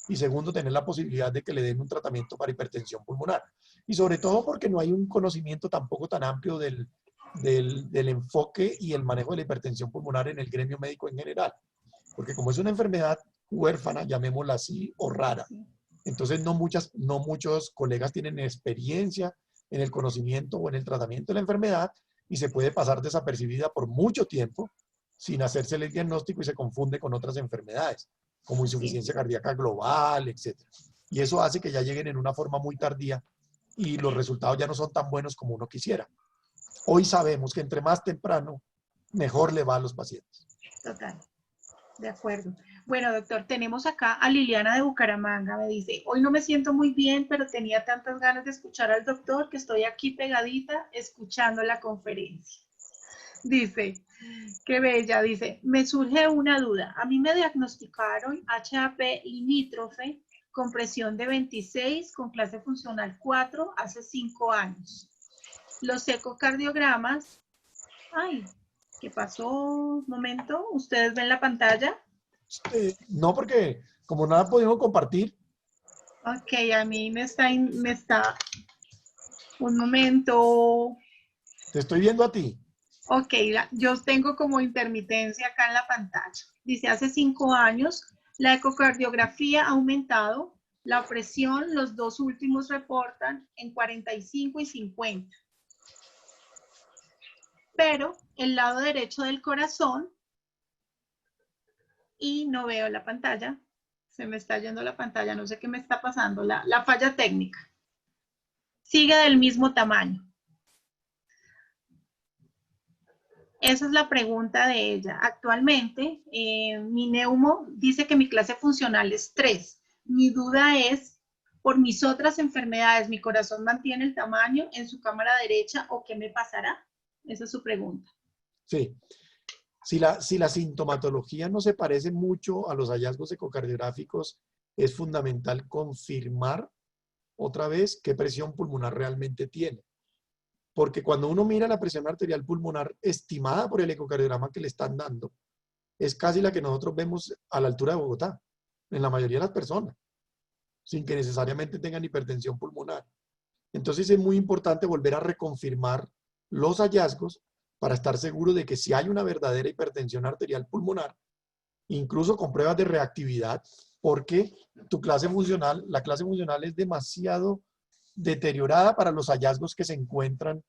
y segundo tener la posibilidad de que le den un tratamiento para hipertensión pulmonar. Y sobre todo porque no hay un conocimiento tampoco tan amplio del enfoque y el manejo de la hipertensión pulmonar en el gremio médico en general. Porque como es una enfermedad huérfana, llamémosla así, o rara, entonces no muchos colegas tienen experiencia en el conocimiento o en el tratamiento de la enfermedad y se puede pasar desapercibida por mucho tiempo sin hacerse el diagnóstico y se confunde con otras enfermedades, como insuficiencia cardíaca global, etc. Y eso hace que ya lleguen en una forma muy tardía y los resultados ya no son tan buenos como uno quisiera. Hoy sabemos que entre más temprano, mejor le va a los pacientes. Total. De acuerdo. Bueno, doctor, tenemos acá a Liliana de Bucaramanga. Me dice, hoy no me siento muy bien, pero tenía tantas ganas de escuchar al doctor que estoy aquí pegadita escuchando la conferencia. Dice, qué bella, dice, me surge una duda. A mí me diagnosticaron HAP limítrofe con presión de 26 con clase funcional 4 hace 5 años. Los ecocardiogramas, ay, ¿qué pasó? Un momento, ¿ustedes ven la pantalla? No, porque como no la pudimos compartir. Ok, a mí me está, un momento. Te estoy viendo a ti. Ok, yo tengo como intermitencia acá en la pantalla. Dice, hace 5 años, la ecocardiografía ha aumentado, la presión, los dos últimos reportan en 45 y 50. Pero el lado derecho del corazón, y no veo la pantalla, se me está yendo la pantalla, no sé qué me está pasando, la falla técnica. Sigue del mismo tamaño. Esa es la pregunta de ella. Actualmente, mi neumo dice que mi clase funcional es 3. Mi duda es, por mis otras enfermedades, ¿mi corazón mantiene el tamaño en su cámara derecha o qué me pasará? Esa es su pregunta. Sí. Si la sintomatología no se parece mucho a los hallazgos ecocardiográficos, es fundamental confirmar otra vez qué presión pulmonar realmente tiene. Porque cuando uno mira la presión arterial pulmonar estimada por el ecocardiograma que le están dando, es casi la que nosotros vemos a la altura de Bogotá, en la mayoría de las personas, sin que necesariamente tengan hipertensión pulmonar. Entonces es muy importante volver a reconfirmar los hallazgos para estar seguro de que si hay una verdadera hipertensión arterial pulmonar, incluso con pruebas de reactividad, porque tu clase funcional, la clase funcional es demasiado deteriorada para los hallazgos que se encuentran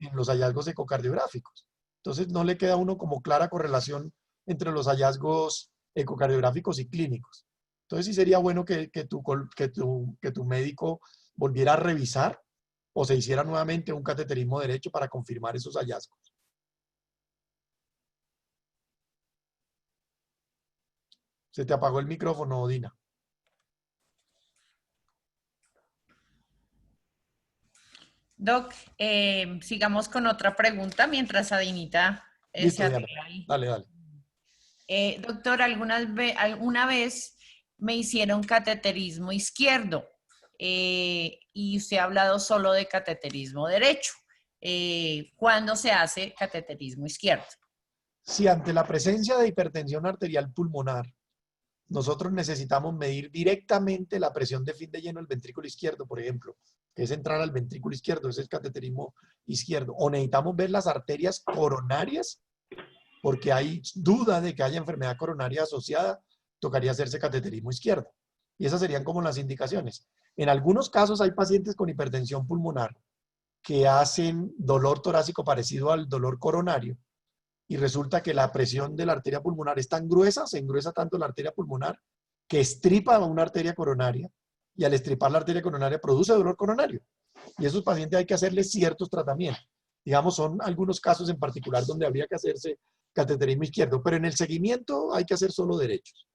en los hallazgos ecocardiográficos. Entonces no le queda a uno como clara correlación entre los hallazgos ecocardiográficos y clínicos. Entonces sí sería bueno que tu médico volviera a revisar o se hiciera nuevamente un cateterismo derecho para confirmar esos hallazgos. Se te apagó el micrófono, Dina. Doc, sigamos con otra pregunta mientras Adinita Listo, se Diana. arregla ahí. Dale. Doctor, alguna vez me hicieron cateterismo izquierdo y usted ha hablado solo de cateterismo derecho. ¿Cuándo se hace cateterismo izquierdo? Si ante la presencia de hipertensión arterial pulmonar, nosotros necesitamos medir directamente la presión de fin de lleno del ventrículo izquierdo, por ejemplo, que es entrar al ventrículo izquierdo, ese es el cateterismo izquierdo, o necesitamos ver las arterias coronarias, porque hay duda de que haya enfermedad coronaria asociada, tocaría hacerse cateterismo izquierdo. Y esas serían como las indicaciones. En algunos casos hay pacientes con hipertensión pulmonar que hacen dolor torácico parecido al dolor coronario, y resulta que la presión de la arteria pulmonar es tan gruesa, se engruesa tanto la arteria pulmonar, que estripa una arteria coronaria, y al estripar la arteria coronaria produce dolor coronario. Y a esos pacientes hay que hacerles ciertos tratamientos. Digamos, son algunos casos en particular donde habría que hacerse cateterismo izquierdo, pero en el seguimiento hay que hacer solo derechos.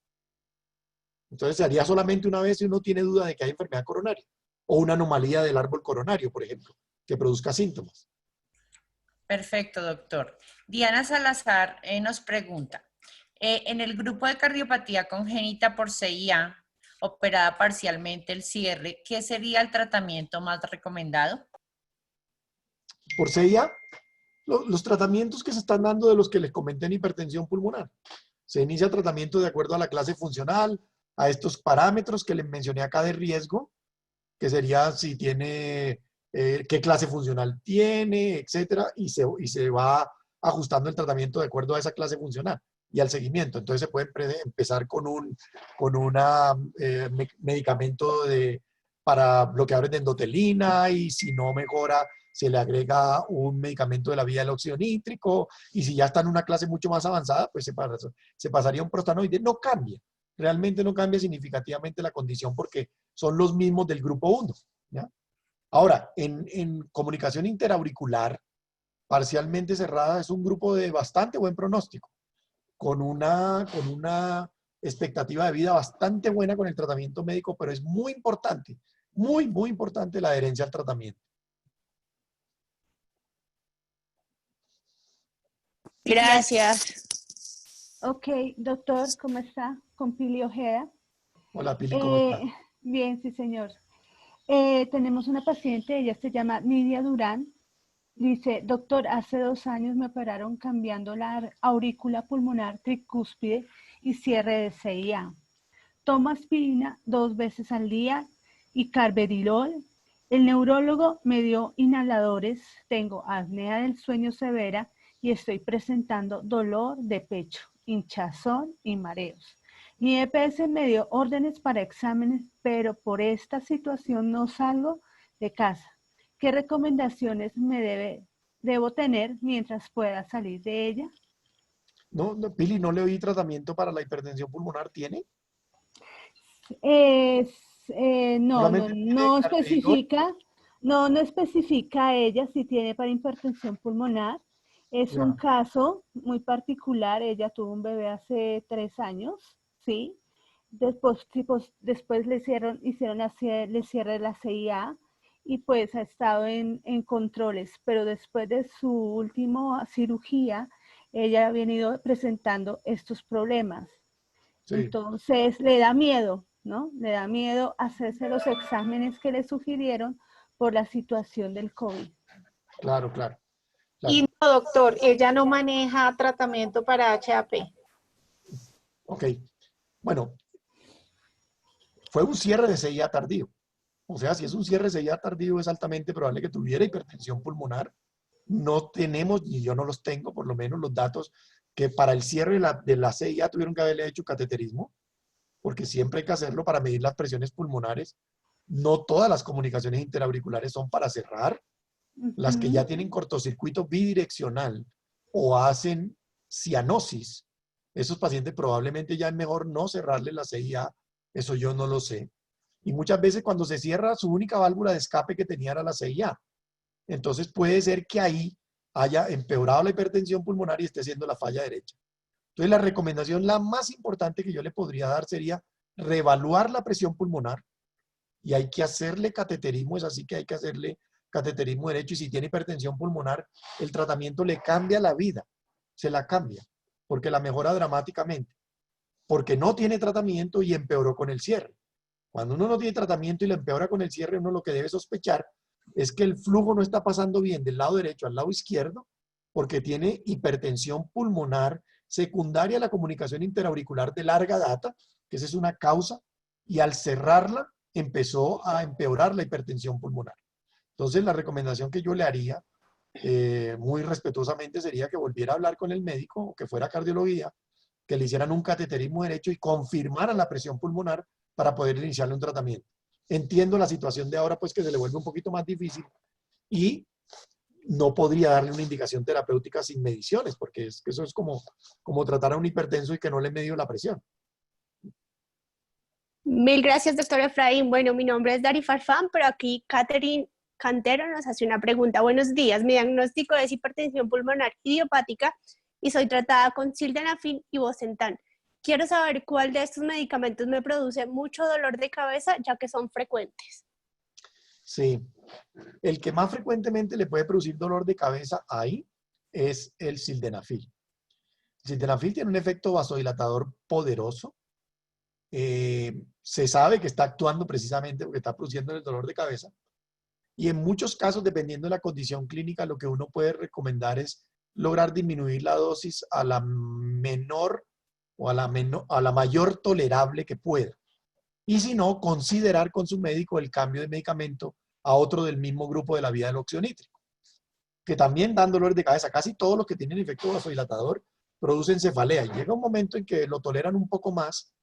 Entonces se haría solamente una vez si uno tiene duda de que hay enfermedad coronaria, o una anomalía del árbol coronario, por ejemplo, que produzca síntomas. Perfecto, doctor. Diana Salazar nos pregunta, en el grupo de cardiopatía congénita por CIA, operada parcialmente el cierre, ¿qué sería el tratamiento más recomendado? Por CIA, los tratamientos que se están dando de los que les comenté en hipertensión pulmonar. Se inicia tratamiento de acuerdo a la clase funcional, a estos parámetros que les mencioné acá de riesgo, que sería si tiene, qué clase funcional tiene, etcétera, y se va ajustando el tratamiento de acuerdo a esa clase funcional y al seguimiento. Entonces se puede empezar con un medicamento para bloqueadores de endotelina, y si no mejora, se le agrega un medicamento de la vía del óxido nítrico, y si ya está en una clase mucho más avanzada, pues se pasaría a un prostanoide. No cambia, realmente no cambia significativamente la condición porque son los mismos del grupo 1, ¿ya? Ahora, en comunicación interauricular parcialmente cerrada es un grupo de bastante buen pronóstico, con una expectativa de vida bastante buena con el tratamiento médico, pero es muy importante, muy importante la adherencia al tratamiento. Gracias. Ok, doctor, ¿cómo está? Con Pili Ojeda. Hola, Pili, ¿cómo estás? Bien, sí, señor. Tenemos una paciente, ella se llama Nidia Durán. Dice, doctor, hace 2 años me operaron cambiando la aurícula pulmonar tricúspide y cierre de CIA. Tomo aspirina 2 veces al día y carvedilol. El neurólogo me dio inhaladores, tengo apnea del sueño severa y estoy presentando dolor de pecho, hinchazón y mareos. Mi EPS me dio órdenes para exámenes, pero por esta situación no salgo de casa. ¿Qué recomendaciones debo tener mientras pueda salir de ella? No, Pili, no le oí tratamiento para la hipertensión pulmonar, ¿tiene? No especifica, no especifica ella si tiene para hipertensión pulmonar. Es un caso muy particular. Ella tuvo un bebé hace 3 años, ¿sí? Después le hicieron le cierre la CIA y pues ha estado en controles, pero después de su última cirugía, ella ha venido presentando estos problemas. Sí. Entonces le da miedo, ¿no? Le da miedo hacerse los exámenes que le sugirieron por la situación del COVID. Claro. Y no, doctor, ella no maneja tratamiento para HAP. Ok, bueno, fue un cierre de CIA tardío. O sea, si es un cierre de CIA tardío, es altamente probable que tuviera hipertensión pulmonar. No tenemos, y yo no los tengo, por lo menos los datos, que para el cierre de la CIA tuvieron que haberle hecho cateterismo, porque siempre hay que hacerlo para medir las presiones pulmonares. No todas las comunicaciones interauriculares son para cerrar. Las que ya tienen cortocircuito bidireccional o hacen cianosis, esos pacientes probablemente ya es mejor no cerrarle la CIA, eso yo no lo sé. Y muchas veces cuando se cierra, su única válvula de escape que tenía era la CIA. Entonces puede ser que ahí haya empeorado la hipertensión pulmonar y esté siendo la falla derecha. Entonces la recomendación, la más importante que yo le podría dar sería reevaluar la presión pulmonar, y hay que hacerle cateterismo, es así que hay que hacerle cateterismo derecho, y si tiene hipertensión pulmonar, el tratamiento le cambia la vida, se la cambia, porque la mejora dramáticamente, porque no tiene tratamiento y empeoró con el cierre. Cuando uno no tiene tratamiento y le empeora con el cierre, uno lo que debe sospechar es que el flujo no está pasando bien del lado derecho al lado izquierdo, porque tiene hipertensión pulmonar secundaria a la comunicación interauricular de larga data, que esa es una causa, y al cerrarla empezó a empeorar la hipertensión pulmonar. Entonces, la recomendación que yo le haría, muy respetuosamente, sería que volviera a hablar con el médico o que fuera a cardiología, que le hicieran un cateterismo derecho y confirmaran la presión pulmonar para poder iniciarle un tratamiento. Entiendo la situación de ahora, pues que se le vuelve un poquito más difícil y no podría darle una indicación terapéutica sin mediciones, porque es que eso es como tratar a un hipertenso y que no le midió la presión. Mil gracias, doctor Efraín. Bueno, mi nombre es Dari Farfán, pero aquí Catherine Cantero nos hace una pregunta. Buenos días, mi diagnóstico es hipertensión pulmonar idiopática y soy tratada con sildenafil y Bosentan. Quiero saber cuál de estos medicamentos me produce mucho dolor de cabeza, ya que son frecuentes. Sí, el que más frecuentemente le puede producir dolor de cabeza ahí es el sildenafil. El sildenafil tiene un efecto vasodilatador poderoso. Se sabe que está actuando precisamente porque está produciendo el dolor de cabeza. Y en muchos casos, dependiendo de la condición clínica, lo que uno puede recomendar es lograr disminuir la dosis a la menor o a la mayor tolerable que pueda. Y si no, considerar con su médico el cambio de medicamento a otro del mismo grupo de la vía del óxido nítrico, que también dan dolor de cabeza. Casi todos los que tienen efecto vasodilatador producen cefalea. Y llega un momento en que lo toleran un poco más,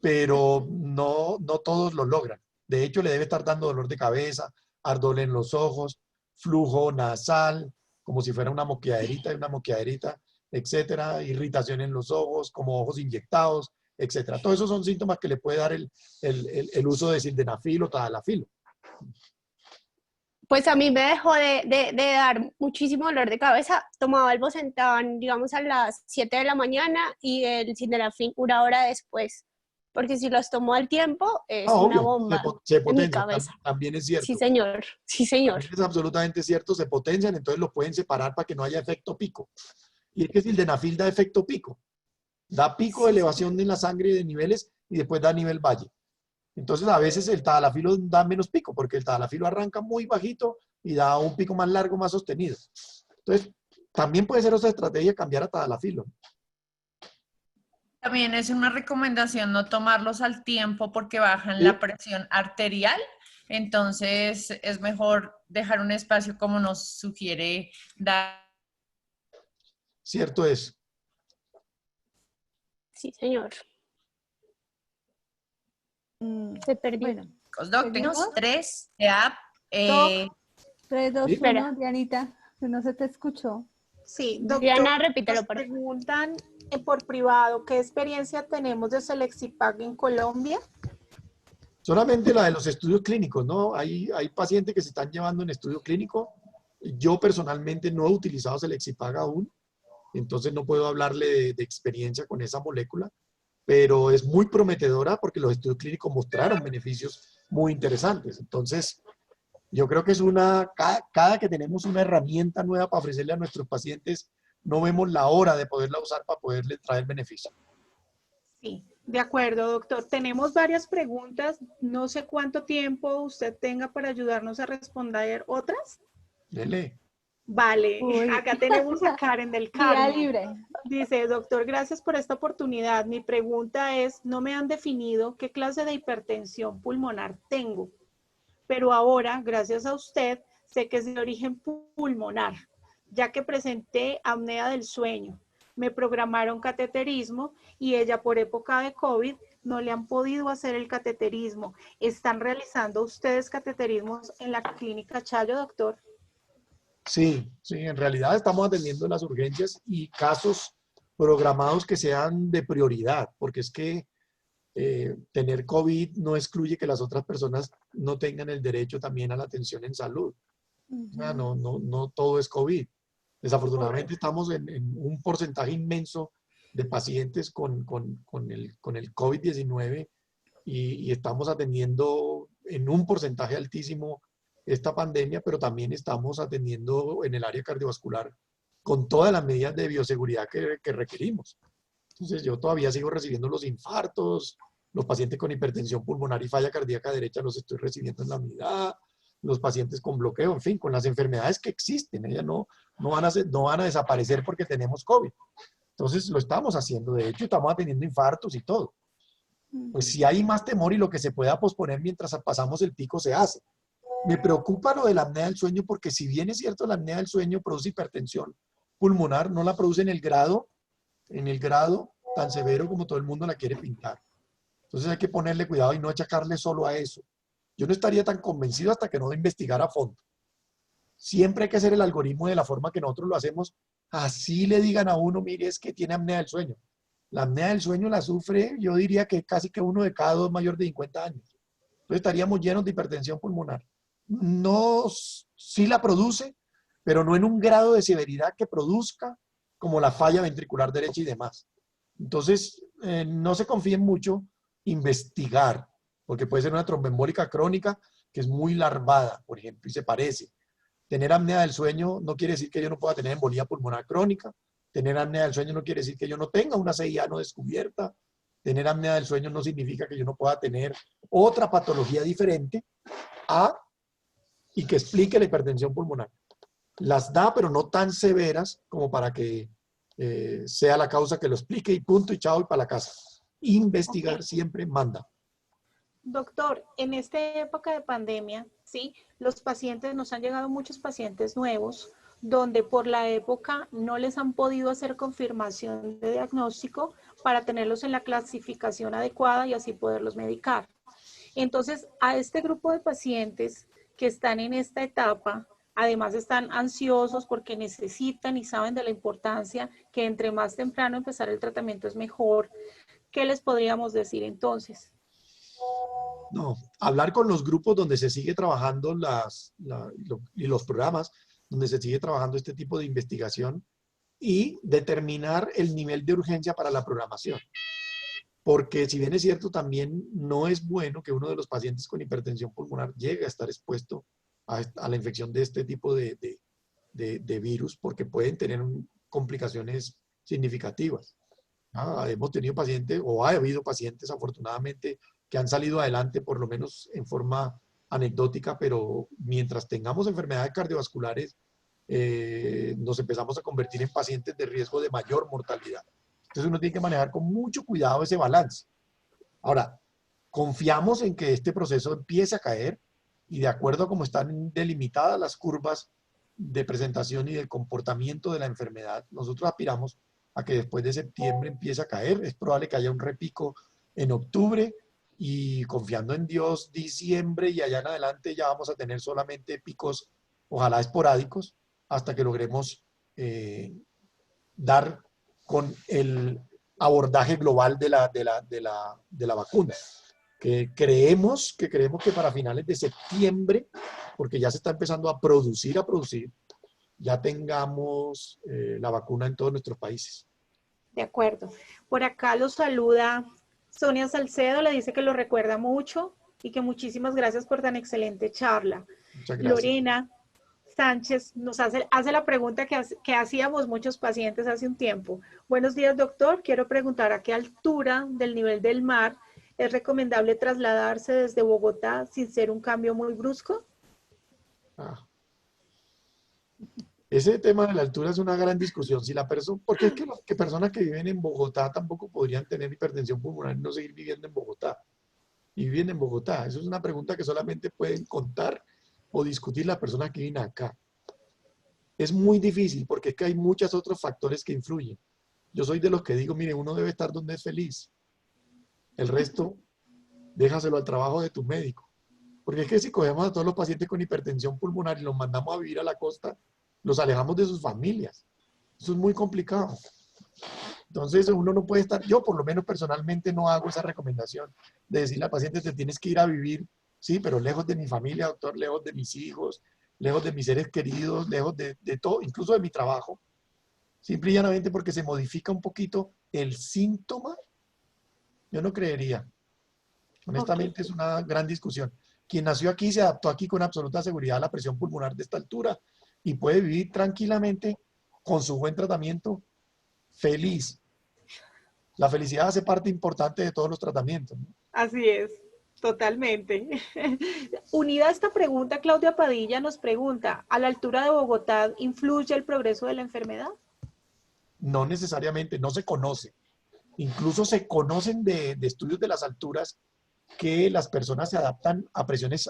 pero no todos lo logran. De hecho, le debe estar dando dolor de cabeza, ardor en los ojos, flujo nasal, como si fuera una moqueaderita, etcétera, irritación en los ojos, como ojos inyectados, etcétera. Todos esos son síntomas que le puede dar el uso de sildenafil o tadalafil. Pues a mí me dejó de dar muchísimo dolor de cabeza. Tomaba el Bosentan, digamos, a las 7 de la mañana y el sildenafil una hora después. Porque si los tomo al tiempo, es una bomba se en mi potencian, cabeza. también es cierto. Sí, señor. Sí, señor. También es absolutamente cierto, se potencian, entonces los pueden separar para que no haya efecto pico. Y es que el sildenafil da efecto pico. Da pico de elevación en la sangre de niveles y después da nivel valle. Entonces, a veces el tadalafilo da menos pico, porque el tadalafilo arranca muy bajito y da un pico más largo, más sostenido. Entonces, también puede ser otra estrategia cambiar a tadalafilo. También es una recomendación no tomarlos al tiempo porque bajan Sí. la presión arterial. Entonces, es mejor dejar un espacio como nos sugiere dar. Cierto es. Sí, señor. Se perdió. Bueno, Doc, tenemos 3 de app. 3, 2, Sí. 1, Dianita, que no se te escuchó. Sí, doctor, Diana, repítelo, nos por favor. preguntan por privado, ¿qué experiencia tenemos de Selexipag en Colombia? Solamente la de los estudios clínicos, ¿no? Hay pacientes que se están llevando en estudio clínico. Yo personalmente no he utilizado Selexipag aún, entonces no puedo hablarle de experiencia con esa molécula, pero es muy prometedora porque los estudios clínicos mostraron beneficios muy interesantes. Entonces, yo creo que es cada que tenemos una herramienta nueva para ofrecerle a nuestros pacientes, no vemos la hora de poderla usar para poderle traer beneficio. Sí, de acuerdo, doctor. Tenemos varias preguntas. No sé cuánto tiempo usted tenga para ayudarnos a responder otras. Dele. Vale, Uy. acá tenemos a Karen del Día Carmen. libre. Dice, doctor, gracias por esta oportunidad. Mi pregunta es, no me han definido qué clase de hipertensión pulmonar tengo, pero ahora, gracias a usted, sé que es de origen pulmonar, ya que presenté apnea del sueño. Me programaron cateterismo y ella por época de COVID no le han podido hacer el cateterismo. ¿Están realizando ustedes cateterismos en la clínica Chayo, doctor? Sí, en realidad estamos atendiendo las urgencias y casos programados que sean de prioridad, porque es que tener COVID no excluye que las otras personas no tengan el derecho también a la atención en salud. O sea, no todo es COVID. Desafortunadamente estamos en un porcentaje inmenso de pacientes con el COVID-19 y estamos atendiendo en un porcentaje altísimo esta pandemia, pero también estamos atendiendo en el área cardiovascular con todas las medidas de bioseguridad que requerimos. Entonces yo todavía sigo recibiendo los infartos, los pacientes con hipertensión pulmonar y falla cardíaca derecha los estoy recibiendo en la unidad, los pacientes con bloqueo, en fin, con las enfermedades que existen. Ellas no van a desaparecer porque tenemos COVID. Entonces lo estamos haciendo, de hecho estamos atendiendo infartos y todo. Pues si hay más temor y lo que se pueda posponer mientras pasamos el pico se hace. Me preocupa lo de la apnea del sueño porque si bien es cierto la apnea del sueño produce hipertensión pulmonar, no la produce en el grado tan severo como todo el mundo la quiere pintar. Entonces hay que ponerle cuidado y no achacarle solo a eso. Yo no estaría tan convencido hasta que no investigara a fondo. Siempre hay que hacer el algoritmo de la forma que nosotros lo hacemos. Así le digan a uno, mire, es que tiene apnea del sueño. La apnea del sueño la sufre, yo diría que casi que 1 de cada 2 mayor de 50 años. Entonces estaríamos llenos de hipertensión pulmonar. No, sí la produce, pero no en un grado de severidad que produzca como la falla ventricular derecha y demás. Entonces, no se confíen mucho, investigar, porque puede ser una tromboembólica crónica que es muy larvada, por ejemplo, y se parece. Tener apnea del sueño no quiere decir que yo no pueda tener embolía pulmonar crónica. Tener apnea del sueño no quiere decir que yo no tenga una CIA no descubierta. Tener apnea del sueño no significa que yo no pueda tener otra patología diferente y que explique la hipertensión pulmonar. Las da, pero no tan severas como para que sea la causa que lo explique y punto y chao y para la casa. Investigar siempre manda. Doctor, en esta época de pandemia, ¿sí? Los pacientes, nos han llegado muchos pacientes nuevos donde por la época no les han podido hacer confirmación de diagnóstico para tenerlos en la clasificación adecuada y así poderlos medicar. Entonces, a este grupo de pacientes que están en esta etapa, además están ansiosos porque necesitan y saben de la importancia que entre más temprano empezar el tratamiento es mejor, ¿qué les podríamos decir entonces? No, hablar con los grupos donde se sigue trabajando y los programas donde se sigue trabajando este tipo de investigación y determinar el nivel de urgencia para la programación. Porque si bien es cierto, también no es bueno que uno de los pacientes con hipertensión pulmonar llegue a estar expuesto a la infección de este tipo de virus, porque pueden tener complicaciones significativas. Hemos tenido pacientes, o ha habido pacientes afortunadamente, que han salido adelante, por lo menos en forma anecdótica, pero mientras tengamos enfermedades cardiovasculares, nos empezamos a convertir en pacientes de riesgo de mayor mortalidad. Entonces uno tiene que manejar con mucho cuidado ese balance. Ahora, confiamos en que este proceso empiece a caer y de acuerdo a cómo están delimitadas las curvas de presentación y de comportamiento de la enfermedad, nosotros aspiramos a que después de septiembre empiece a caer. Es probable que haya un repico en octubre y confiando en Dios, diciembre y allá en adelante ya vamos a tener solamente picos, ojalá esporádicos, hasta que logremos dar con el abordaje global de la vacuna. Que creemos que para finales de septiembre, porque ya se está empezando a producir, ya tengamos la vacuna en todos nuestros países. De acuerdo. Por acá lo saluda Sonia Salcedo, le dice que lo recuerda mucho y que muchísimas gracias por tan excelente charla. Muchas gracias. Lorena Sánchez nos hace la pregunta que hacíamos muchos pacientes hace un tiempo. Buenos días, doctor. Quiero preguntar a qué altura del nivel del mar es recomendable trasladarse desde Bogotá sin ser un cambio muy brusco. Ese tema de la altura es una gran discusión. Si la persona, porque es que personas que viven en Bogotá tampoco podrían tener hipertensión pulmonar y no seguir viviendo en Bogotá. Y viven en Bogotá. Eso es una pregunta que solamente pueden contar o discutir las personas que viven acá. Es muy difícil porque es que hay muchos otros factores que influyen. Yo soy de los que digo, mire, uno debe estar donde es feliz. El resto, déjaselo al trabajo de tu médico. Porque es que si cogemos a todos los pacientes con hipertensión pulmonar y los mandamos a vivir a la costa, los alejamos de sus familias. Eso es muy complicado. Entonces uno no puede estar, yo por lo menos personalmente no hago esa recomendación de decirle al paciente te tienes que ir a vivir, sí, pero lejos de mi familia, doctor, lejos de mis hijos, lejos de mis seres queridos, lejos de todo, incluso de mi trabajo. Simple y llanamente porque se modifica un poquito el síntoma. Yo no creería. Honestamente es una gran discusión. Quien nació aquí se adaptó aquí con absoluta seguridad a la presión pulmonar de esta altura y puede vivir tranquilamente con su buen tratamiento feliz. La felicidad hace parte importante de todos los tratamientos, ¿no? Así es. Totalmente. Unida a esta pregunta, Claudia Padilla nos pregunta, ¿a la altura de Bogotá influye el progreso de la enfermedad? No necesariamente, no se conoce. Incluso se conocen de estudios de las alturas que las personas se adaptan a presiones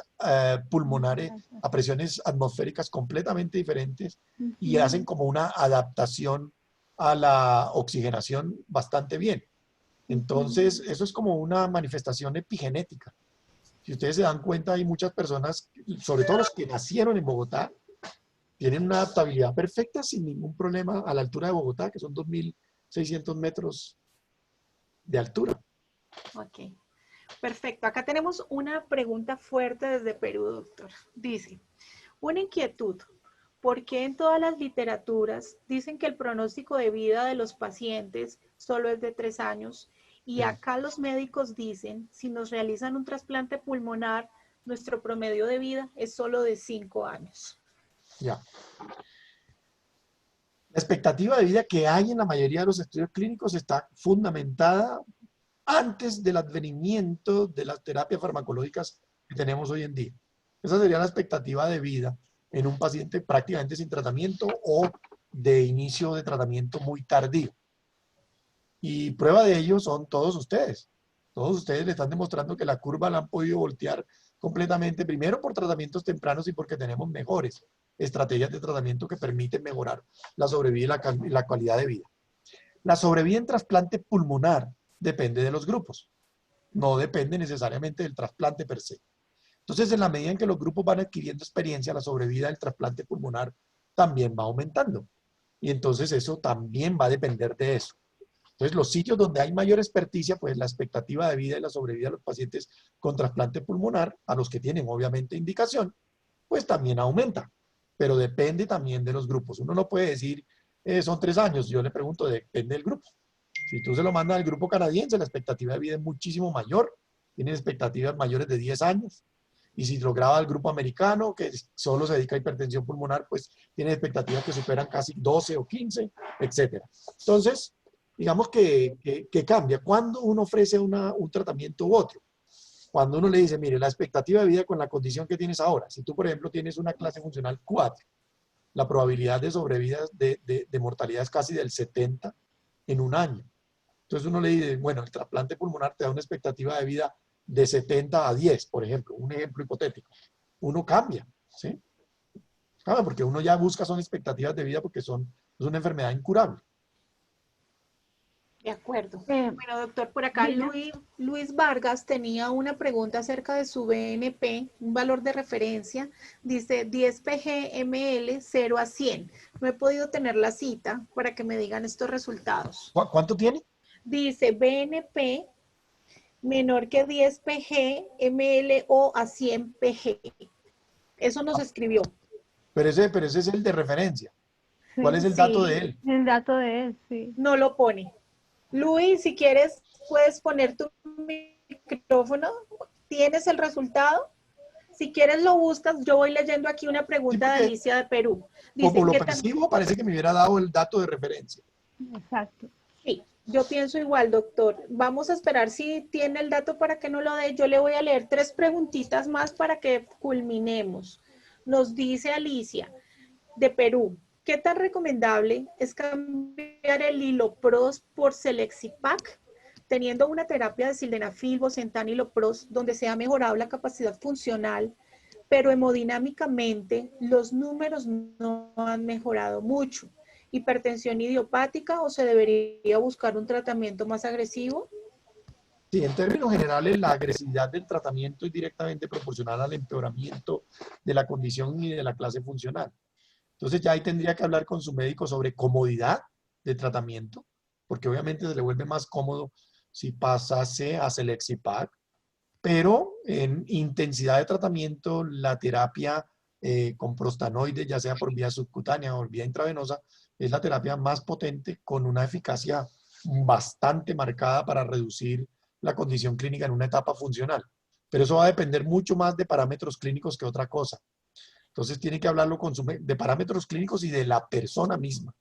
pulmonares, a presiones atmosféricas completamente diferentes y hacen como una adaptación a la oxigenación bastante bien. Entonces, eso es como una manifestación epigenética. Si ustedes se dan cuenta, hay muchas personas, sobre todo los que nacieron en Bogotá, tienen una adaptabilidad perfecta sin ningún problema a la altura de Bogotá, que son 2.600 metros de altura. Ok, perfecto. Acá tenemos una pregunta fuerte desde Perú, doctor. Dice, una inquietud. ¿Por qué en todas las literaturas dicen que el pronóstico de vida de los pacientes solo es de 3 años? Y acá los médicos dicen, si nos realizan un trasplante pulmonar, nuestro promedio de vida es solo de 5 años. Ya. La expectativa de vida que hay en la mayoría de los estudios clínicos está fundamentada antes del advenimiento de las terapias farmacológicas que tenemos hoy en día. Esa sería la expectativa de vida en un paciente prácticamente sin tratamiento o de inicio de tratamiento muy tardío. Y prueba de ello son todos ustedes. Todos ustedes le están demostrando que la curva la han podido voltear completamente, primero por tratamientos tempranos y porque tenemos mejores estrategias de tratamiento que permiten mejorar la sobrevida y la calidad de vida. La sobrevida en trasplante pulmonar depende de los grupos, no depende necesariamente del trasplante per se. Entonces, en la medida en que los grupos van adquiriendo experiencia, la sobrevida del trasplante pulmonar también va aumentando. Y entonces eso también va a depender de eso. Entonces, los sitios donde hay mayor experticia, pues la expectativa de vida y la sobrevida de los pacientes con trasplante pulmonar, a los que tienen obviamente indicación, pues también aumenta. Pero depende también de los grupos. Uno no puede decir, son 3 años. Yo le pregunto, depende del grupo. Si tú se lo mandas al grupo canadiense, la expectativa de vida es muchísimo mayor. Tienen expectativas mayores de 10 años. Y si lo graba el grupo americano, que solo se dedica a hipertensión pulmonar, pues tiene expectativas que superan casi 12 o 15, etc. Entonces, digamos que cambia. ¿Cuándo uno ofrece un tratamiento u otro? Cuando uno le dice, mire, la expectativa de vida con la condición que tienes ahora, si tú, por ejemplo, tienes una clase funcional 4, la probabilidad de sobrevida de mortalidad es casi del 70 en un año. Entonces uno le dice, bueno, el trasplante pulmonar te da una expectativa de vida de 70 a 10, por ejemplo, un ejemplo hipotético. Uno cambia, ¿sí? Cambia porque uno ya busca son expectativas de vida porque es una enfermedad incurable. De acuerdo. Bueno, doctor, por acá Luis Vargas tenía una pregunta acerca de su BNP, un valor de referencia. Dice 10 pg/ml 0 a 100. No he podido tener la cita para que me digan estos resultados. ¿Cuánto tiene? Dice BNP menor que 10 pg/ml o a 100 pg. Eso nos escribió. Pero ese es el de referencia. ¿Cuál es el dato de él? El dato de él, sí. No lo pone. Luis, si quieres, puedes poner tu micrófono. ¿Tienes el resultado? Si quieres lo buscas. Yo voy leyendo aquí una pregunta de Alicia de Perú. Dice, como lo percibo, parece que me hubiera dado el dato de referencia. Exacto. Sí, yo pienso igual, doctor. Vamos a esperar si tiene el dato para que no lo dé. Yo le voy a leer 3 preguntitas más para que culminemos. Nos dice Alicia de Perú. ¿Qué tan recomendable es cambiar el Lilopros por Celexipac, teniendo una terapia de sildenafil, bosentan y Lilopros, donde se ha mejorado la capacidad funcional, pero hemodinámicamente los números no han mejorado mucho? ¿Hipertensión idiopática o se debería buscar un tratamiento más agresivo? Sí, en términos generales, la agresividad del tratamiento es directamente proporcional al empeoramiento de la condición y de la clase funcional. Entonces ya ahí tendría que hablar con su médico sobre comodidad de tratamiento, porque obviamente se le vuelve más cómodo si pasase a Celexipac, pero en intensidad de tratamiento, la terapia con prostanoides, ya sea por vía subcutánea o por vía intravenosa, es la terapia más potente con una eficacia bastante marcada para reducir la condición clínica en una etapa funcional. Pero eso va a depender mucho más de parámetros clínicos que otra cosa. Entonces tiene que hablarlo de parámetros clínicos y de la persona misma,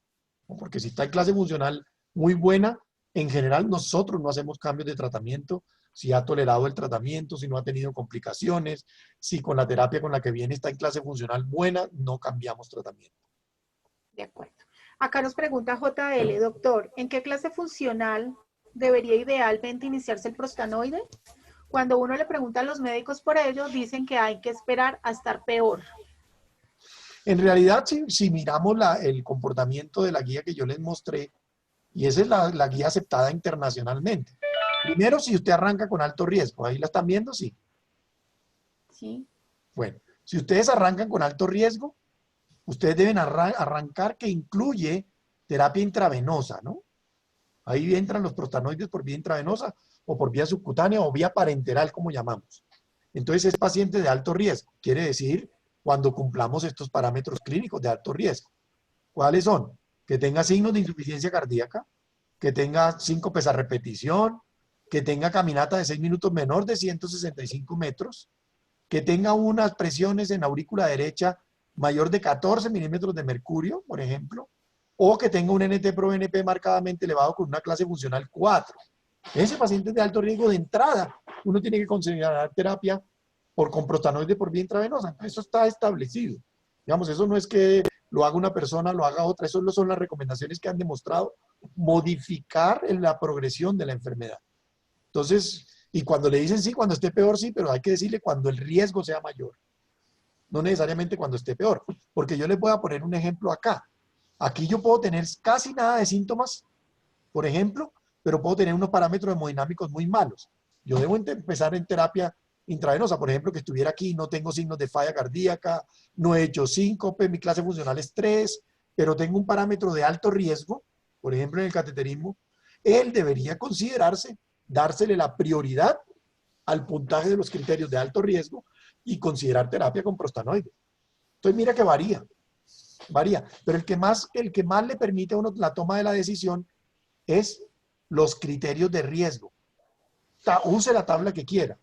¿no? Porque si está en clase funcional muy buena, en general nosotros no hacemos cambios de tratamiento si ha tolerado el tratamiento, si no ha tenido complicaciones, si con la terapia con la que viene está en clase funcional buena, no cambiamos tratamiento. De acuerdo. Acá nos pregunta JL, doctor, ¿en qué clase funcional debería idealmente iniciarse el prostanoide? Cuando uno le pregunta a los médicos por ello, dicen que hay que esperar a estar peor. En realidad, si miramos el comportamiento de la guía que yo les mostré, y esa es la guía aceptada internacionalmente. Primero, si usted arranca con alto riesgo, ¿ahí la están viendo? Sí. Sí. Bueno, si ustedes arrancan con alto riesgo, ustedes deben arrancar que incluye terapia intravenosa, ¿no? Ahí entran los prostanoides por vía intravenosa o por vía subcutánea o vía parenteral, como llamamos. Entonces es paciente de alto riesgo. Quiere decir, cuando cumplamos estos parámetros clínicos de alto riesgo. ¿Cuáles son? Que tenga signos de insuficiencia cardíaca, que tenga síncopes a repetición, que tenga caminata de 6 minutos menor de 165 metros, que tenga unas presiones en aurícula derecha mayor de 14 milímetros de mercurio, por ejemplo, o que tenga un NT-proBNP marcadamente elevado con una clase funcional 4. Ese paciente es de alto riesgo de entrada. Uno tiene que considerar terapia con prostanoide por vía intravenosa. Eso está establecido. Digamos, eso no es que lo haga una persona, lo haga otra. Eso son las recomendaciones que han demostrado modificar la progresión de la enfermedad. Entonces, y cuando le dicen sí, cuando esté peor, sí, pero hay que decirle cuando el riesgo sea mayor. No necesariamente cuando esté peor. Porque yo les voy a poner un ejemplo acá. Aquí yo puedo tener casi nada de síntomas, por ejemplo, pero puedo tener unos parámetros hemodinámicos muy malos. Yo debo empezar en terapia intravenosa, por ejemplo, que estuviera aquí, no tengo signos de falla cardíaca, no he hecho síncope, mi clase funcional es 3, pero tengo un parámetro de alto riesgo, por ejemplo, en el cateterismo, él debería considerarse, dársele la prioridad al puntaje de los criterios de alto riesgo y considerar terapia con prostanoides. Entonces, mira que varía, pero el que más le permite a uno la toma de la decisión es los criterios de riesgo. Use la tabla que quiera.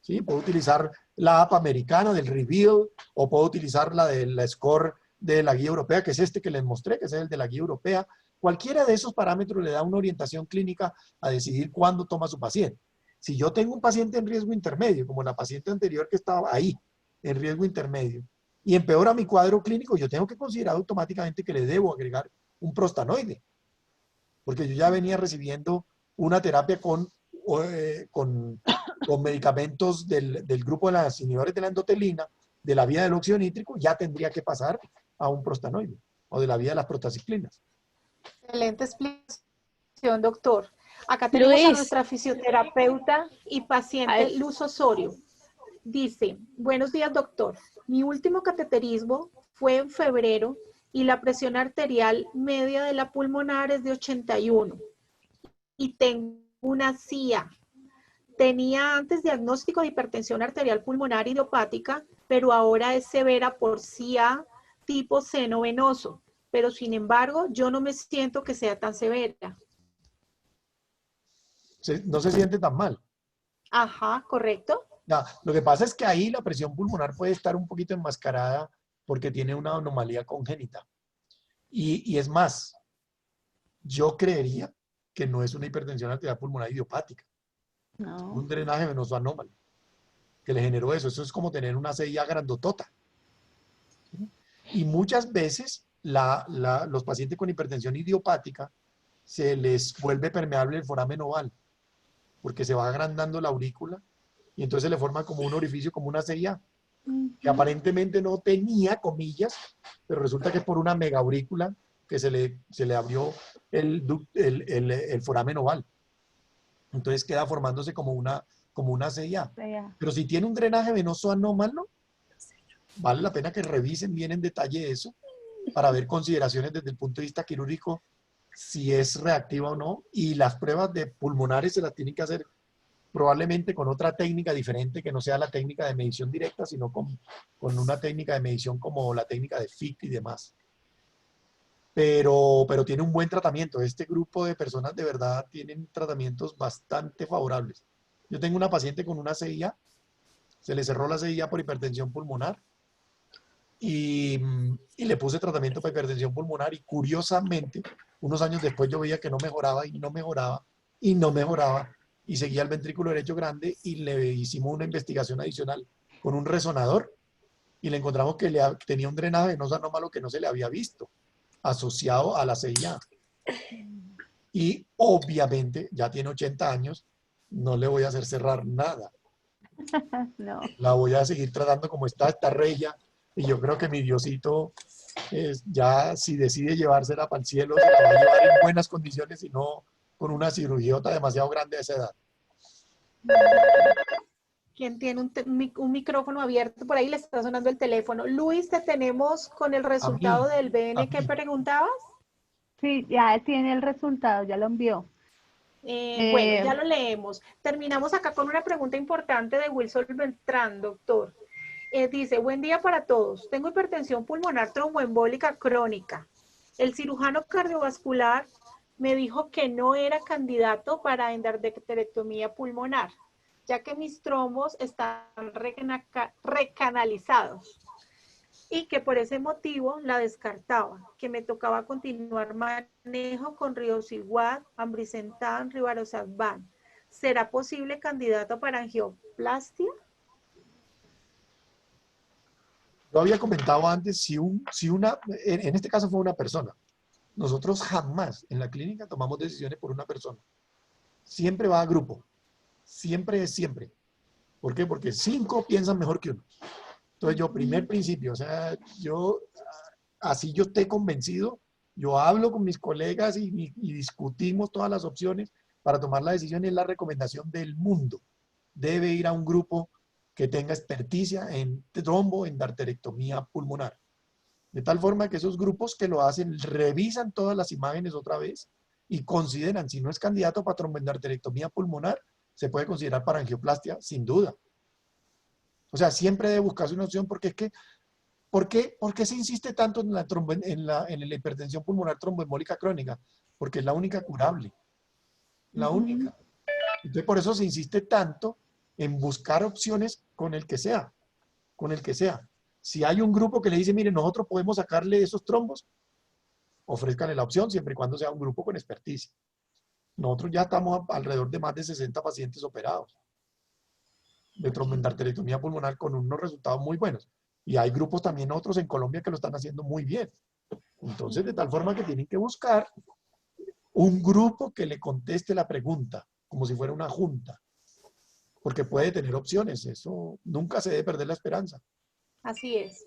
¿Sí? Puedo utilizar la APA americana del Reveal o puedo utilizar la del score de la guía europea, que es este que les mostré, que es el de la guía europea. Cualquiera de esos parámetros le da una orientación clínica a decidir cuándo toma su paciente. Si yo tengo un paciente en riesgo intermedio, como la paciente anterior que estaba ahí, en riesgo intermedio, y empeora mi cuadro clínico, yo tengo que considerar automáticamente que le debo agregar un prostanoide, porque yo ya venía recibiendo una terapia con medicamentos del grupo de las inhibidores de la endotelina, de la vía del óxido nítrico, ya tendría que pasar a un prostanoide, o de la vía de las prostaciclinas. Excelente explicación, doctor. Acá tenemos a Luis. nuestra fisioterapeuta y paciente Luz Osorio. Dice, buenos días, doctor. Mi último cateterismo fue en febrero y la presión arterial media de la pulmonar es de 81. Y tengo una CIA. Tenía antes diagnóstico de hipertensión arterial pulmonar idiopática, pero ahora es severa por CIA tipo seno venoso. Pero sin embargo, yo no me siento que sea tan severa. No se siente tan mal. Ajá, correcto. Ya, lo que pasa es que ahí la presión pulmonar puede estar un poquito enmascarada porque tiene una anomalía congénita. Y es más, yo creería que no es una hipertensión arterial pulmonar idiopática. No. Un drenaje venoso anómalo que le generó eso. Eso es como tener una CIA grandotota. Y muchas veces los pacientes con hipertensión idiopática se les vuelve permeable el foramen oval porque se va agrandando la aurícula y entonces se le forma como un orificio, como una CIA, que aparentemente no tenía, comillas, pero resulta que es por una megaurícula que se le abrió el foramen oval. Entonces queda formándose como una CIA. Pero si tiene un drenaje venoso anómalo, vale la pena que revisen bien en detalle eso para ver consideraciones desde el punto de vista quirúrgico, si es reactiva o no, y las pruebas de pulmonares se las tienen que hacer probablemente con otra técnica diferente que no sea la técnica de medición directa, sino con una técnica de medición como la técnica de FIT y demás. Pero tiene un buen tratamiento. Este grupo de personas de verdad tienen tratamientos bastante favorables. Yo tengo una paciente con una CIA, se le cerró la CIA por hipertensión pulmonar y le puse tratamiento para hipertensión pulmonar y curiosamente, unos años después yo veía que no mejoraba y no mejoraba y no mejoraba. y seguía el ventrículo derecho grande y le hicimos una investigación adicional con un resonador y le encontramos que tenía un drenaje venoso anómalo que no se le había visto, asociado a la CIA. Y obviamente, ya tiene 80 años, no le voy a hacer cerrar nada. No. La voy a seguir tratando como está regia, y yo creo que mi Diosito, ya si decide llevársela para el cielo, se la va a llevar en buenas condiciones y no con una cirugiota demasiado grande a esa edad. ¿Quién tiene un micrófono abierto? Por ahí le está sonando el teléfono. Luis, te tenemos con el resultado del BN que preguntabas. Sí, ya tiene el resultado, ya lo envió. Bueno, ya lo leemos. Terminamos acá con una pregunta importante de Wilson Beltrán, doctor. Dice, buen día para todos. Tengo hipertensión pulmonar tromboembólica crónica. El cirujano cardiovascular me dijo que no era candidato para endarterectomía pulmonar, ya que mis trombos están recanalizados y que por ese motivo la descartaba, que me tocaba continuar manejo con Riociguat, Ambrisentan, Rivaroxaban. ¿Será posible candidato para angioplastia? Yo había comentado antes, en este caso fue una persona. Nosotros jamás en la clínica tomamos decisiones por una persona. Siempre va a grupo. Siempre es siempre. ¿Por qué? Porque 5 piensan mejor que uno. Entonces yo, primer principio, o sea, así yo esté convencido, yo hablo con mis colegas y discutimos todas las opciones para tomar la decisión y es la recomendación del mundo. Debe ir a un grupo que tenga experticia en endarterectomía pulmonar. De tal forma que esos grupos que lo hacen revisan todas las imágenes otra vez y consideran, si no es candidato para tromboendarterectomía pulmonar, se puede considerar para angioplastia, sin duda. O sea, siempre debe buscarse una opción porque es que, ¿por qué se insiste tanto en la hipertensión pulmonar tromboembólica crónica? Porque es la única curable. La única. Entonces, por eso se insiste tanto en buscar opciones con el que sea. Con el que sea. Si hay un grupo que le dice, mire, nosotros podemos sacarle esos trombos, ofrézcanle la opción siempre y cuando sea un grupo con experticia. Nosotros ya estamos alrededor de más de 60 pacientes operados de tromboendarterectomía pulmonar con unos resultados muy buenos. Y hay grupos también otros en Colombia que lo están haciendo muy bien. Entonces, de tal forma que tienen que buscar un grupo que le conteste la pregunta, como si fuera una junta. Porque puede tener opciones. Eso nunca se debe perder la esperanza. Así es.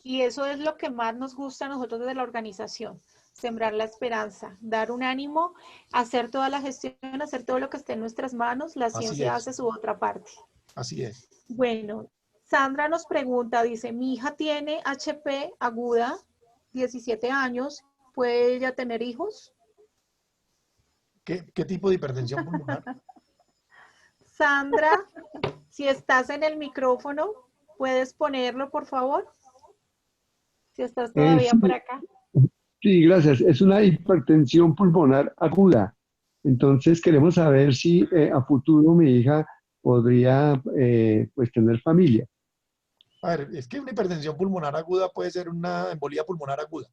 Y eso es lo que más nos gusta a nosotros desde la organización. Sembrar la esperanza, dar un ánimo, hacer toda la gestión, hacer todo lo que esté en nuestras manos. La ciencia hace su otra parte. Así es. Bueno, Sandra nos pregunta, dice, mi hija tiene HP aguda, 17 años, ¿puede ella tener hijos? ¿Qué tipo de hipertensión pulmonar? Sandra, si estás en el micrófono, ¿puedes ponerlo, por favor? Si estás todavía por acá. Sí, gracias. Es una hipertensión pulmonar aguda. Entonces queremos saber si a futuro mi hija podría pues tener familia. A ver, es que una hipertensión pulmonar aguda puede ser una embolía pulmonar aguda.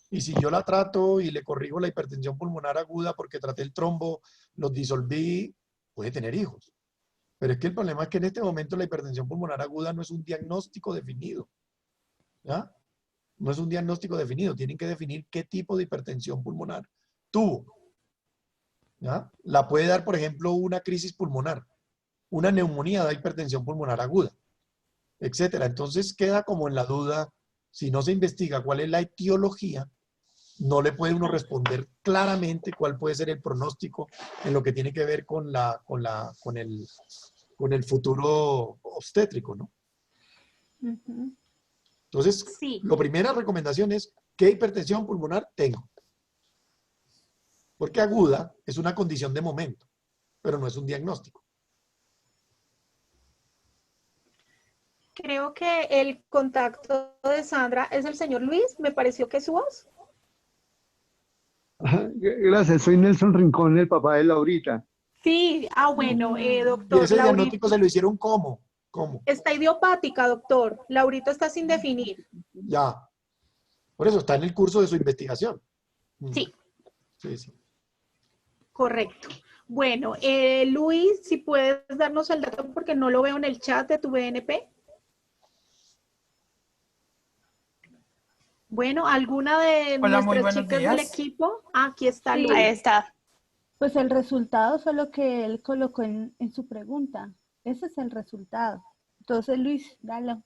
Y si yo la trato y le corrijo la hipertensión pulmonar aguda porque traté el trombo, los disolví, puede tener hijos. Pero es que el problema es que en este momento la hipertensión pulmonar aguda no es un diagnóstico definido. ¿Ya? No es un diagnóstico definido. Tienen que definir qué tipo de hipertensión pulmonar tuvo. ¿Ya? La puede dar, por ejemplo, una crisis pulmonar. Una neumonía da hipertensión pulmonar aguda, etcétera. Entonces queda como en la duda, si no se investiga cuál es la etiología, no le puede uno responder claramente cuál puede ser el pronóstico en lo que tiene que ver con el futuro obstétrico, ¿no? Entonces, sí. La primera recomendación es, ¿qué hipertensión pulmonar tengo? Porque aguda es una condición de momento, pero no es un diagnóstico. Creo que el contacto de Sandra es el señor Luis. Me pareció que es su voz. Gracias, soy Nelson Rincón, el papá de Laurita. Sí, bueno, ¿Y doctor. ese diagnóstico se lo hicieron cómo? ¿Cómo? Está idiopática, doctor. Laurita está sin definir. Ya. Por eso está en el curso de su investigación. Sí. Sí, sí. Correcto. Bueno, Luis, si puedes darnos el dato porque no lo veo en el chat de tu BNP. Bueno, ¿alguna de Hola, muy nuestras buenos chicas del días. equipo? Aquí está Sí. Luis. Ahí está. Pues el resultado fue lo que él colocó en su pregunta. Ese es el resultado. Entonces, Luis, dale.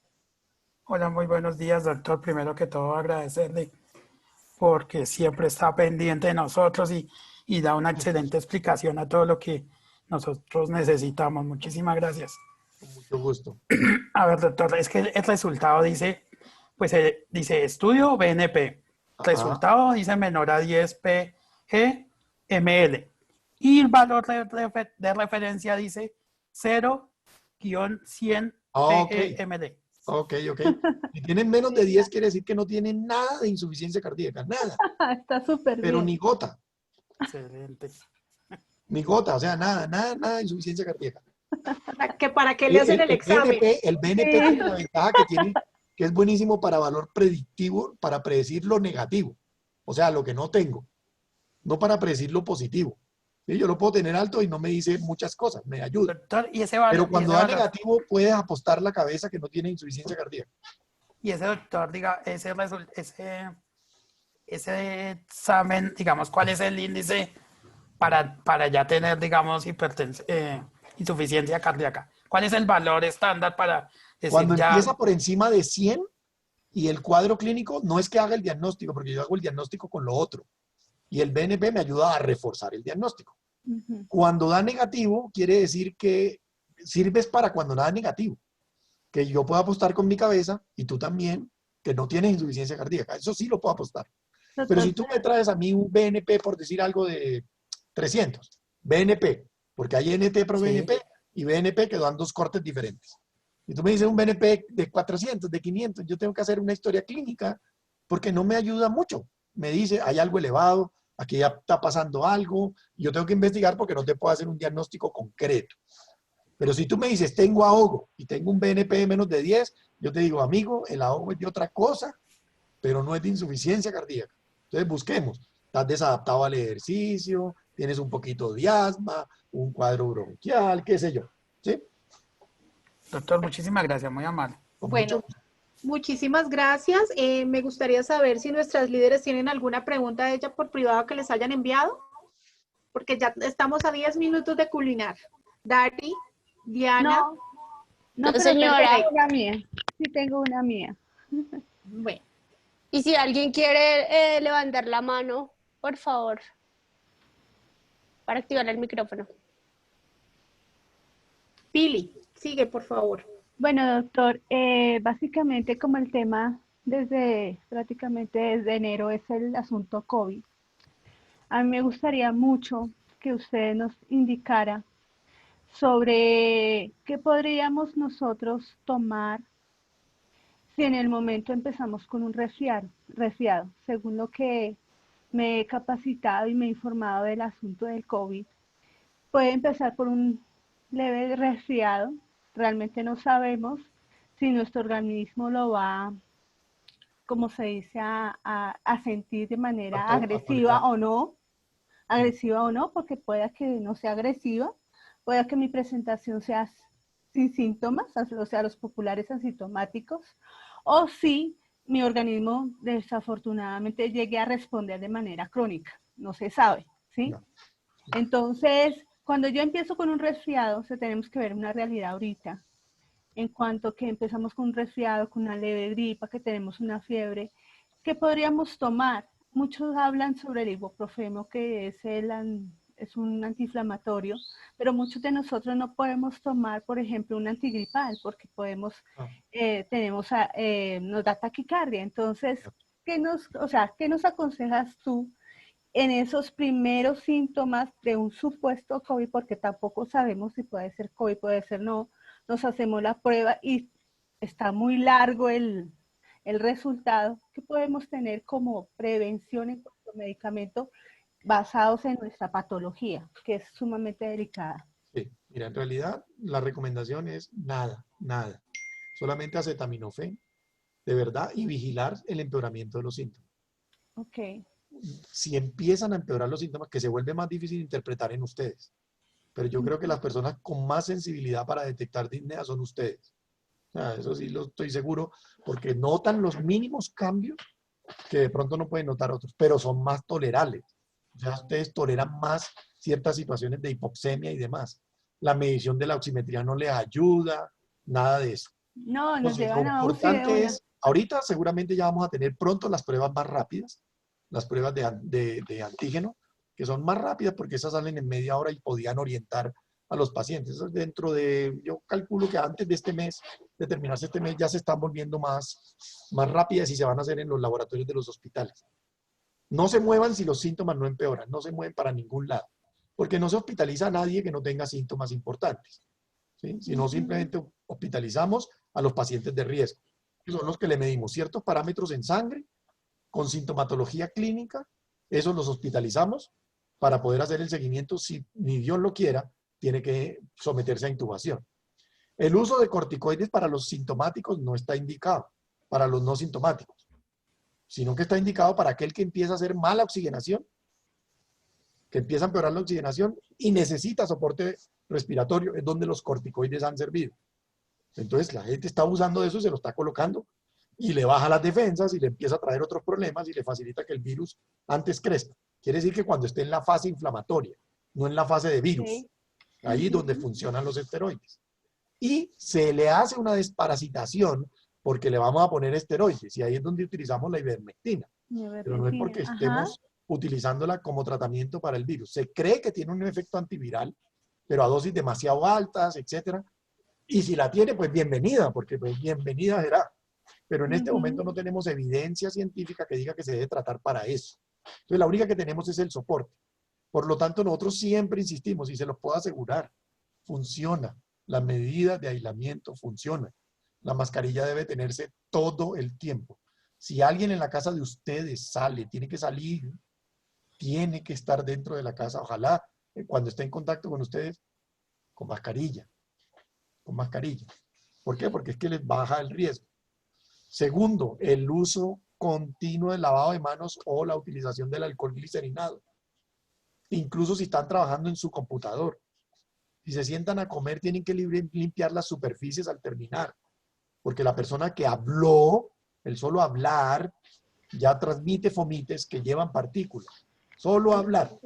Hola, muy buenos días, doctor. Primero que todo, agradecerle porque siempre está pendiente de nosotros y da una excelente explicación a todo lo que nosotros necesitamos. Muchísimas gracias. Con mucho gusto. A ver, doctor, es que el resultado dice, pues dice estudio BNP. Ajá. Resultado dice menor a 10 ml. Y el valor de referencia dice 0-100 Ok, ml. ok. Si tienen menos de 10 quiere decir que no tienen nada de insuficiencia cardíaca, nada, Está súper pero bien. ni gota, Excelente. o sea, nada de insuficiencia cardíaca. ¿Para qué le hacen el examen? El BNP Sí. tiene la ventaja que es buenísimo para valor predictivo, para predecir lo negativo, o sea, lo que no tengo, no para predecir lo positivo. ¿Sí? Yo lo puedo tener alto y no me dice muchas cosas, me ayuda. Doctor, Pero cuando da negativo, puedes apostar la cabeza que no tiene insuficiencia cardíaca. y ese doctor, diga, ese examen, digamos, ¿cuál es el índice para ya tener, digamos, insuficiencia cardíaca? ¿Cuál es el valor estándar para decir Cuando ya? empieza por encima de 100 y el cuadro clínico, no es que haga el diagnóstico, porque yo hago el diagnóstico con lo otro. Y el BNP me ayuda a reforzar el diagnóstico. Ujú. Cuando da negativo, quiere decir que sirves para cuando da negativo. Que yo puedo apostar con mi cabeza, y tú también, que no tienes insuficiencia cardíaca. Eso sí lo puedo apostar. Pero Doctor, si tú me traes a mí un BNP, por decir algo de 300, BNP, porque hay NT pro Sí. BNP y BNP que dan dos cortes diferentes. Y tú me dices un BNP de 400, de 500, yo tengo que hacer una historia clínica porque no me ayuda mucho. Me dice, hay algo elevado, aquí ya está pasando algo, y yo tengo que investigar porque no te puedo hacer un diagnóstico concreto. Pero si tú me dices, tengo ahogo y tengo un BNP de menos de 10, yo te digo, amigo, el ahogo es de otra cosa, pero no es de insuficiencia cardíaca. Entonces busquemos, estás desadaptado al ejercicio, tienes un poquito de asma, un cuadro bronquial, qué sé yo. ¿Sí? Doctor, muchísimas gracias, muy amable. Con Bueno, mucho gusto. muchísimas gracias. Me gustaría saber si nuestras líderes tienen alguna pregunta a ella por privado que les hayan enviado, porque ya estamos a 10 minutos de culminar. Dari, Diana, no, No, pero señora. tengo una mía. Sí, tengo una mía. bueno, Y si alguien quiere levantar la mano, por favor, para activar el micrófono. Pili, sigue por favor. Bueno, doctor, básicamente como el tema prácticamente desde enero es el asunto COVID, a mí me gustaría mucho que usted nos indicara sobre qué podríamos nosotros tomar si en el momento empezamos con un resfriado. Según lo que me he capacitado y me he informado del asunto del COVID, puede empezar por un leve resfriado. Realmente no sabemos si nuestro organismo lo va, como se dice, a sentir de manera agresiva o no, porque pueda que no sea agresiva, pueda que mi presentación sea sin síntomas, o sea, los populares asintomáticos, o si mi organismo desafortunadamente llegue a responder de manera crónica, no se sabe, ¿sí? No. Entonces, cuando yo empiezo con un resfriado, tenemos que ver una realidad ahorita. En cuanto que empezamos con un resfriado, con una leve gripa, que tenemos una fiebre, ¿qué podríamos tomar? Muchos hablan sobre el ibuprofeno, que es un antiinflamatorio, pero muchos de nosotros no podemos tomar, por ejemplo, un antigripal, porque nos da taquicardia. Entonces, ¿qué nos aconsejas tú en esos primeros síntomas de un supuesto COVID? Porque tampoco sabemos si puede ser COVID, puede ser no. Nos hacemos la prueba y está muy largo el resultado. ¿Qué podemos tener como prevención en cuanto a medicamentos basados en nuestra patología, que es sumamente delicada? Sí, mira, en realidad la recomendación es nada. Solamente acetaminofén, de verdad, y vigilar el empeoramiento de los síntomas. Ok. Si empiezan a empeorar los síntomas, que se vuelve más difícil interpretar en ustedes. pero yo creo que las personas con más sensibilidad para detectar disnea son ustedes. O sea, eso sí lo estoy seguro, porque notan los mínimos cambios que de pronto no pueden notar otros, pero son más tolerables. O sea, ustedes toleran más ciertas situaciones de hipoxemia y demás. La medición de la oximetría no les ayuda, nada de eso. No, nos Entonces, lo llevan a UCI de importante una. es, ahorita seguramente ya vamos a tener pronto las pruebas más rápidas, las pruebas de antígeno, que son más rápidas porque esas salen en media hora y podían orientar a los pacientes. Eso es dentro de, yo calculo que antes de este mes, de terminarse este mes, ya se están volviendo más rápidas y se van a hacer en los laboratorios de los hospitales. No se muevan si los síntomas no empeoran, no se mueven para ningún lado, porque no se hospitaliza a nadie que no tenga síntomas importantes, ¿sí? Sino simplemente hospitalizamos a los pacientes de riesgo, que son los que le medimos ciertos parámetros en sangre, con sintomatología clínica, esos los hospitalizamos para poder hacer el seguimiento. Si ni Dios lo quiera, tiene que someterse a intubación. El uso de corticoides para los sintomáticos no está indicado, para los no sintomáticos, sino que está indicado para aquel que empieza a hacer mala oxigenación, que empieza a empeorar la oxigenación y necesita soporte respiratorio, es donde los corticoides han servido. Entonces la gente está usando eso y se lo está colocando y le baja las defensas y le empieza a traer otros problemas y le facilita que el virus antes crezca. Quiere decir que cuando esté en la fase inflamatoria, no en la fase de virus, ahí es donde funcionan los esteroides. Y se le hace una desparasitación porque le vamos a poner esteroides y ahí es donde utilizamos la ivermectina. Pero no es porque estemos utilizándola como tratamiento para el virus. Se cree que tiene un efecto antiviral, pero a dosis demasiado altas, etcétera. Y si la tiene, pues bienvenida, porque pues bienvenida será. Pero en este momento no tenemos evidencia científica que diga que se debe tratar para eso. Entonces la única que tenemos es el soporte. Por lo tanto, nosotros siempre insistimos, y se los puedo asegurar, funciona. Las medidas de aislamiento funcionan. La mascarilla debe tenerse todo el tiempo. Si alguien en la casa de ustedes sale, tiene que salir, tiene que estar dentro de la casa. Ojalá cuando esté en contacto con ustedes, con mascarilla. Con mascarilla. ¿Por qué? Porque es que les baja el riesgo. Segundo, el uso continuo del lavado de manos o la utilización del alcohol glicerinado. Incluso si están trabajando en su computador. Si se sientan a comer, tienen que limpiar las superficies al terminar. Porque la persona que habló, el solo hablar, ya transmite fomites que llevan partículas. Solo hablar.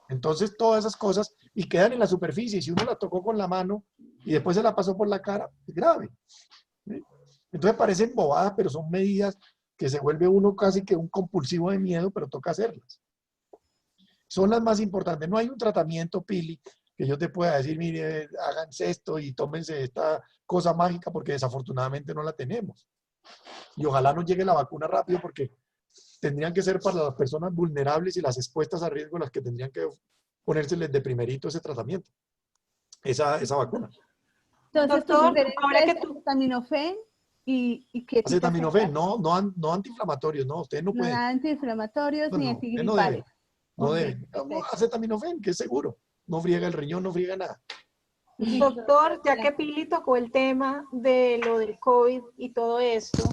Entonces, todas esas cosas, y quedan en la superficie. Si uno la tocó con la mano y después se la pasó por la cara, es grave. ¿Sí? Entonces parecen bobadas, pero son medidas que se vuelve uno casi que un compulsivo de miedo, pero toca hacerlas. Son las más importantes. No hay un tratamiento, Pili, que yo te pueda decir, mire, háganse esto y tómense esta cosa mágica, porque desafortunadamente no la tenemos. Y ojalá nos llegue la vacuna rápido, porque tendrían que ser para las personas vulnerables y las expuestas a riesgo las que tendrían que ponérseles de primerito ese tratamiento, esa vacuna. Entonces, Doctor, tú ahora que tú... acetaminofén y qué Acetaminofén, no antiinflamatorios, no, ustedes no no pueden. antiinflamatorios No, ni no, antigripales. no Ok, deben. No, acetaminofén, que es seguro. No friega el riñón, no friega nada. Doctor, ya que Pili tocó el tema de lo del COVID y todo esto,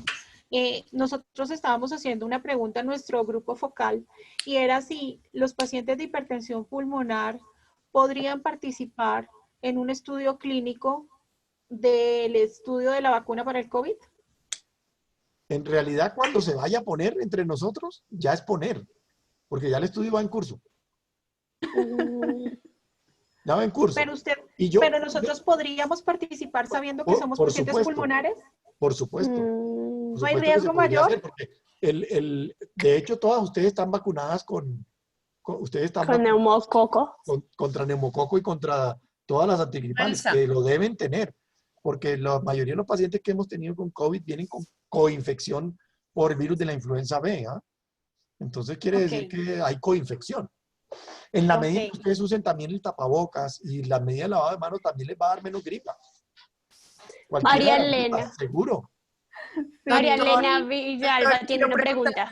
nosotros estábamos haciendo una pregunta a nuestro grupo focal y era si los pacientes de hipertensión pulmonar podrían participar en un estudio clínico del estudio de la vacuna para el COVID. En realidad, cuando se vaya a poner entre nosotros, ya es poner, porque ya el estudio va en curso. Ya va en curso. Pero nosotros podríamos participar sabiendo que somos pacientes pulmonares. Por supuesto. ¿No hay riesgo mayor? De hecho, todas ustedes están vacunadas con neumococo. Contra neumococo y contra todas las antigripales, que lo deben tener. Porque la mayoría de los pacientes que hemos tenido con COVID vienen con coinfección por el virus de la influenza B. Entonces quiere decir que hay coinfección. En la medida que ustedes usen también el tapabocas y la medida de lavado de manos, también les va a dar menos gripa. María Elena. Seguro. María Elena Villalba tiene una pregunta.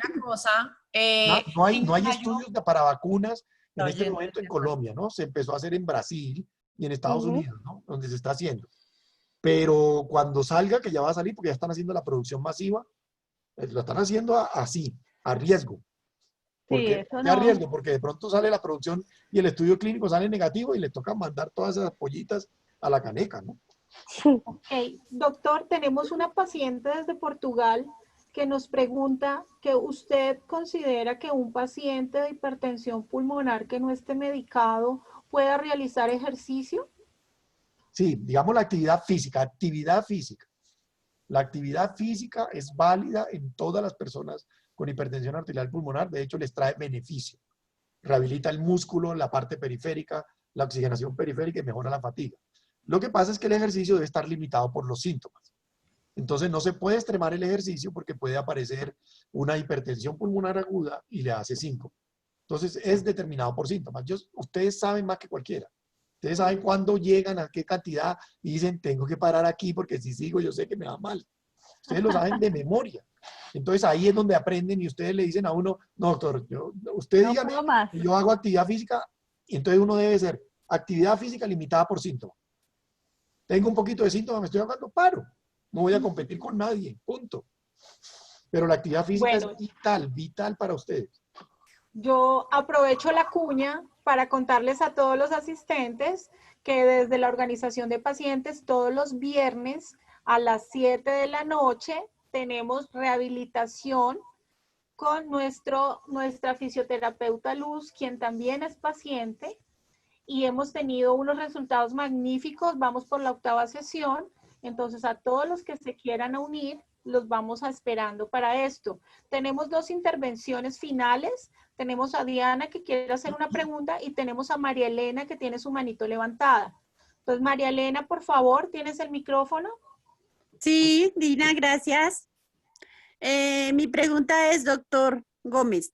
No hay estudios para vacunas en este momento en Colombia, ¿no? Se empezó a hacer en Brasil y en Estados Unidos, ¿no? Donde se está haciendo. Pero cuando salga, que ya va a salir, porque ya están haciendo la producción masiva, lo están haciendo así, a riesgo. Porque eso ¿qué arriesgo? no. Porque de pronto sale la producción y el estudio clínico sale negativo y le toca mandar todas esas pollitas a la caneca, ¿no? Ok, doctor, tenemos una paciente desde Portugal que nos pregunta que usted considera que un paciente de hipertensión pulmonar que no esté medicado pueda realizar ejercicio. Sí, digamos la actividad física, actividad física. La actividad física es válida en todas las personas con hipertensión arterial pulmonar, de hecho les trae beneficio. Rehabilita el músculo, la parte periférica, la oxigenación periférica y mejora la fatiga. Lo que pasa es que el ejercicio debe estar limitado por los síntomas. Entonces no se puede extremar el ejercicio porque puede aparecer una hipertensión pulmonar aguda y le hace síncope. Entonces es determinado por síntomas. Ustedes saben más que cualquiera. Ustedes saben cuándo llegan, a qué cantidad y dicen, tengo que parar aquí porque si sigo yo sé que me va mal. Ustedes lo saben de memoria. Entonces ahí es donde aprenden y ustedes le dicen a uno, no doctor, usted No dígame, puedo más. yo hago actividad física y entonces uno debe ser actividad física limitada por síntomas. Tengo un poquito de síntomas, me estoy ahogando, paro. No voy a competir con nadie, punto. Pero la actividad física Bueno, es vital, vital para ustedes. yo aprovecho la cuña para contarles a todos los asistentes que desde la organización de pacientes todos los viernes a las 7 de la noche tenemos rehabilitación con nuestra fisioterapeuta Luz, quien también es paciente, y hemos tenido unos resultados magníficos. Vamos por la 8ª sesión, entonces a todos los que se quieran unir, los vamos esperando para esto. Tenemos 2 intervenciones finales. Tenemos a Diana que quiere hacer una pregunta y tenemos a María Elena que tiene su manito levantada. Entonces, María Elena, por favor, ¿tienes el micrófono? Sí, Dina, gracias. Mi pregunta es, doctor Gómez,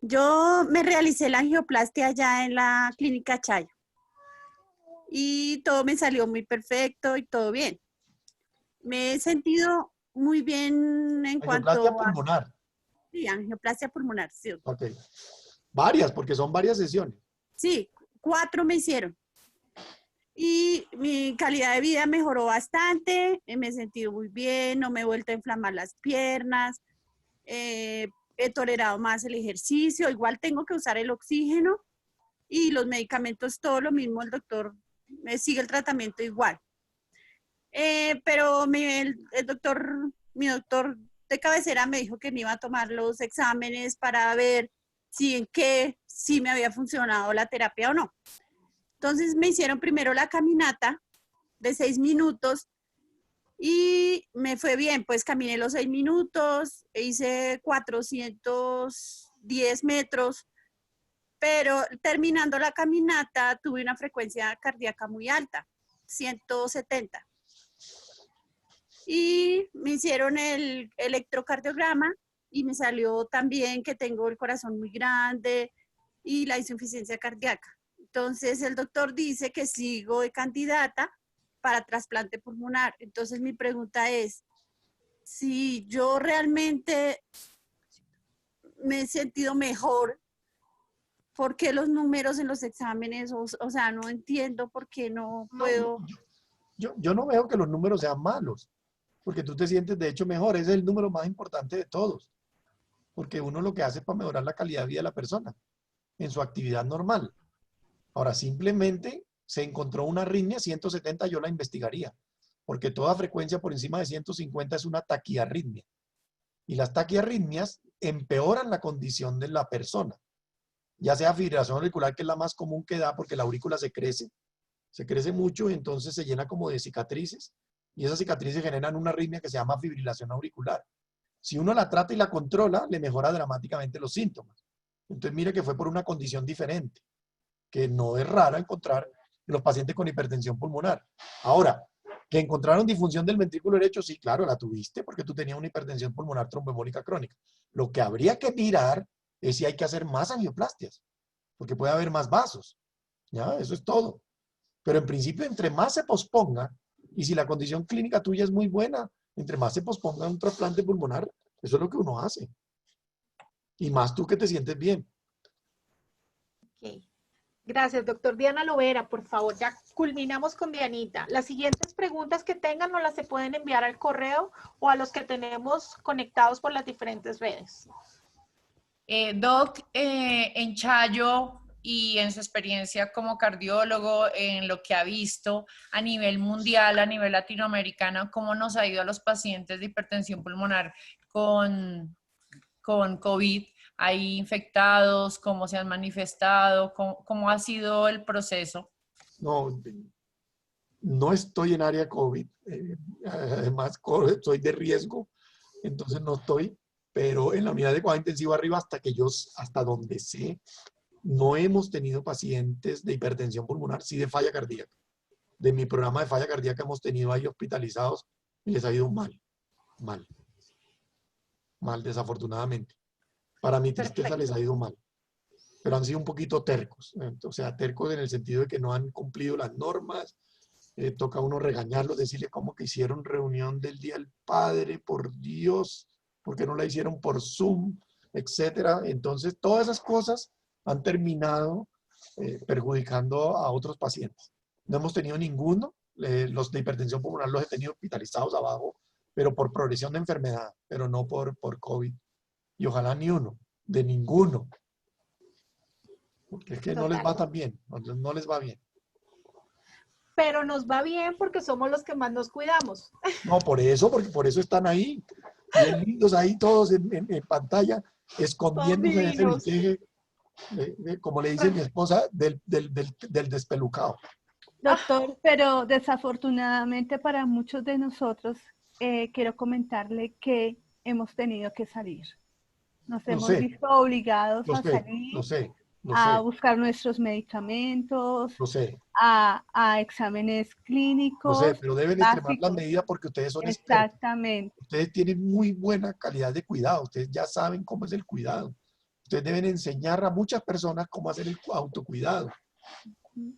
yo me realicé la angioplastia allá en la clínica Chayo y todo me salió muy perfecto y todo bien. Me he sentido muy bien en Angioplastia cuanto a... pulmonar. Sí, angioplastia pulmonar, sí. Ok. Varias, porque son varias sesiones. Sí, 4 me hicieron. Y mi calidad de vida mejoró bastante, me he sentido muy bien, no me he vuelto a inflamar las piernas, he tolerado más el ejercicio, igual tengo que usar el oxígeno y los medicamentos, todo lo mismo, el doctor me sigue el tratamiento igual. Pero mi doctor de cabecera me dijo que me iba a tomar los exámenes para ver si me había funcionado la terapia o no. Entonces me hicieron primero la caminata de 6 minutos y me fue bien, pues caminé los 6 minutos, hice 410 metros, pero terminando la caminata tuve una frecuencia cardíaca muy alta, 170. Y me hicieron el electrocardiograma y me salió también que tengo el corazón muy grande y la insuficiencia cardíaca. Entonces el doctor dice que sigo de candidata para trasplante pulmonar. Entonces mi pregunta es, si yo realmente me he sentido mejor, ¿por qué los números en los exámenes? O sea, no entiendo por qué no puedo... Yo no veo que los números sean malos, porque tú te sientes de hecho mejor. Ese es el número más importante de todos, porque uno lo que hace es para mejorar la calidad de vida de la persona en su actividad normal. Ahora, simplemente se encontró una arritmia, 170 yo la investigaría, porque toda frecuencia por encima de 150 es una taquiarritmia. Y las taquiarritmias empeoran la condición de la persona, ya sea fibrilación auricular, que es la más común que da, porque la aurícula se crece mucho y entonces se llena como de cicatrices, y esas cicatrices generan una arritmia que se llama fibrilación auricular. Si uno la trata y la controla, le mejora dramáticamente los síntomas. Entonces mire que fue por una condición diferente, que no es raro encontrar en los pacientes con hipertensión pulmonar. Ahora, que encontraron disfunción del ventrículo derecho, sí, claro, la tuviste porque tú tenías una hipertensión pulmonar tromboembólica crónica. Lo que habría que mirar es si hay que hacer más angioplastias, porque puede haber más vasos. ¿Ya? Eso es todo. Pero en principio, entre más se posponga, y si la condición clínica tuya es muy buena, entre más se posponga un trasplante pulmonar, eso es lo que uno hace. Y más tú que te sientes bien. Ok. Gracias, doctor. Diana Lovera, por favor, ya culminamos con Dianita. Las siguientes preguntas que tengan nos las se pueden enviar al correo o a los que tenemos conectados por las diferentes redes. Doc, en Chayo y en su experiencia como cardiólogo, en lo que ha visto a nivel mundial, a nivel latinoamericano, ¿cómo nos ha ido a los pacientes de hipertensión pulmonar con COVID? ¿Hay infectados? ¿Cómo se han manifestado? ¿Cómo ha sido el proceso? No estoy en área COVID. Además, soy de riesgo, entonces no estoy. Pero en la unidad de cuidado intensivo arriba, hasta donde sé, no hemos tenido pacientes de hipertensión pulmonar, sí de falla cardíaca. De mi programa de falla cardíaca hemos tenido ahí hospitalizados y les ha ido mal, desafortunadamente. Para mi tristeza les ha ido mal, pero han sido un poquito tercos, o sea, tercos en el sentido de que no han cumplido las normas. Toca a uno regañarlos, decirle cómo que hicieron reunión del Día del Padre, por Dios, porque no la hicieron por Zoom, etcétera. Entonces, todas esas cosas han terminado perjudicando a otros pacientes. No hemos tenido ninguno. Los de hipertensión pulmonar los he tenido hospitalizados abajo, pero por progresión de enfermedad, pero no por COVID. Y ojalá ni uno, de ninguno. Porque es que no les va tan bien, no les va bien. Pero nos va bien porque somos los que más nos cuidamos. No, porque por eso están ahí, bien lindos ahí todos en pantalla, escondiéndose de ese bicheje, como le dice mi esposa, del despelucado. Doctor, pero desafortunadamente para muchos de nosotros, quiero comentarle que hemos tenido que salir. Nos hemos visto obligados a salir, a buscar nuestros medicamentos, a exámenes clínicos. Lo sé, pero deben extremar las medidas porque ustedes son expertos. Exactamente. Ustedes tienen muy buena calidad de cuidado. Ustedes ya saben cómo es el cuidado. Ustedes deben enseñar a muchas personas cómo hacer el autocuidado.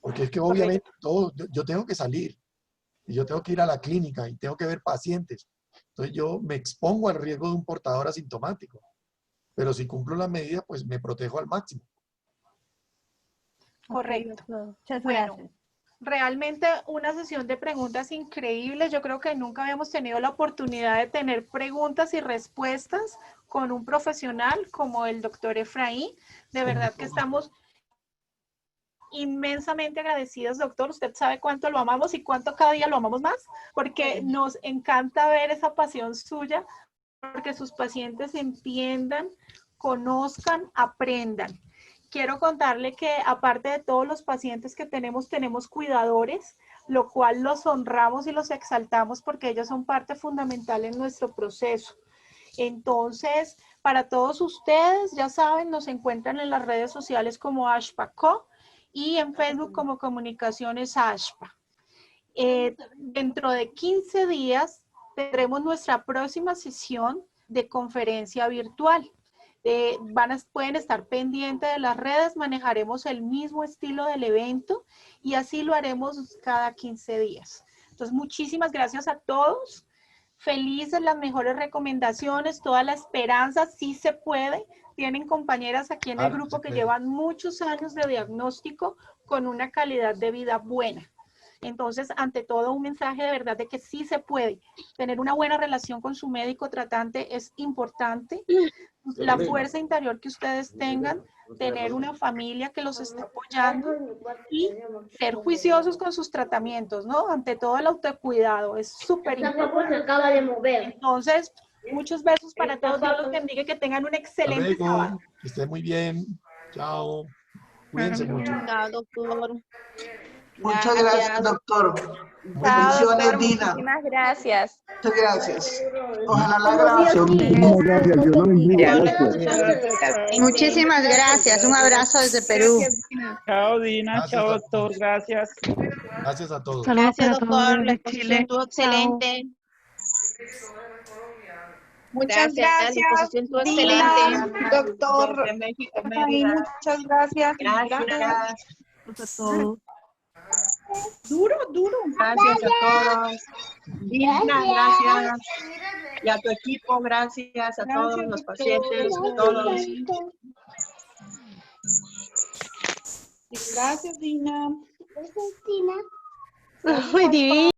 Porque es que obviamente yo tengo que salir y yo tengo que ir a la clínica y tengo que ver pacientes. Entonces yo me expongo al riesgo de un portador asintomático. Pero si cumplo las medidas, pues me protejo al máximo. Correcto. Muchas bueno, gracias. Realmente una sesión de preguntas increíble. Yo creo que nunca habíamos tenido la oportunidad de tener preguntas y respuestas con un profesional como el doctor Efraín. De verdad que estamos inmensamente agradecidos, doctor. Usted sabe cuánto lo amamos y cuánto cada día lo amamos más, porque nos encanta ver esa pasión suya, porque sus pacientes entiendan, conozcan, aprendan. Quiero contarle que aparte de todos los pacientes que tenemos cuidadores, lo cual los honramos y los exaltamos porque ellos son parte fundamental en nuestro proceso. Entonces, para todos ustedes, ya saben, nos encuentran en las redes sociales como ASHPA.co y en Facebook como Comunicaciones ASHPA. Dentro de 15 días tendremos nuestra próxima sesión de conferencia virtual. Pueden estar pendientes de las redes, manejaremos el mismo estilo del evento y así lo haremos cada 15 días. Entonces, muchísimas gracias a todos. Felices, las mejores recomendaciones, toda la esperanza, sí se puede. Tienen compañeras aquí en el grupo que llevan muchos años de diagnóstico con una calidad de vida buena. Entonces, ante todo, un mensaje de verdad de que sí se puede. Tener una buena relación con su médico tratante es importante. La fuerza interior que ustedes tengan, tener una familia que los esté apoyando y ser juiciosos con sus tratamientos, ¿no? Ante todo, el autocuidado es súper importante. Entonces, muchos besos para todos. Dios los bendiga y que tengan un excelente sábado. Que estén muy bien. Chao. Cuídense mucho. Chao, doctor. Muchas gracias, doctor. Chao, Bendiciones, doctor. Dina. Muchísimas gracias. Muchas gracias. Ojalá la grabación. Muchísimas gracias. Dios lo bendiga. Gracias. Muchísimas gracias. Un abrazo desde Perú. Chao, Dina. Gracias, Chao, doctor. doctor. Gracias. Gracias a todos. Gracias, doctor. La exposición estuvo excelente. Muchas La exposición estuvo excelente. doctor. De México, Ay, Mérida. muchas gracias. Gracias. A todos. Duro. Gracias a todos. Dina, gracias. Y a tu equipo, gracias a todos los pacientes, a todos. Gracias, Dina. Muy divino.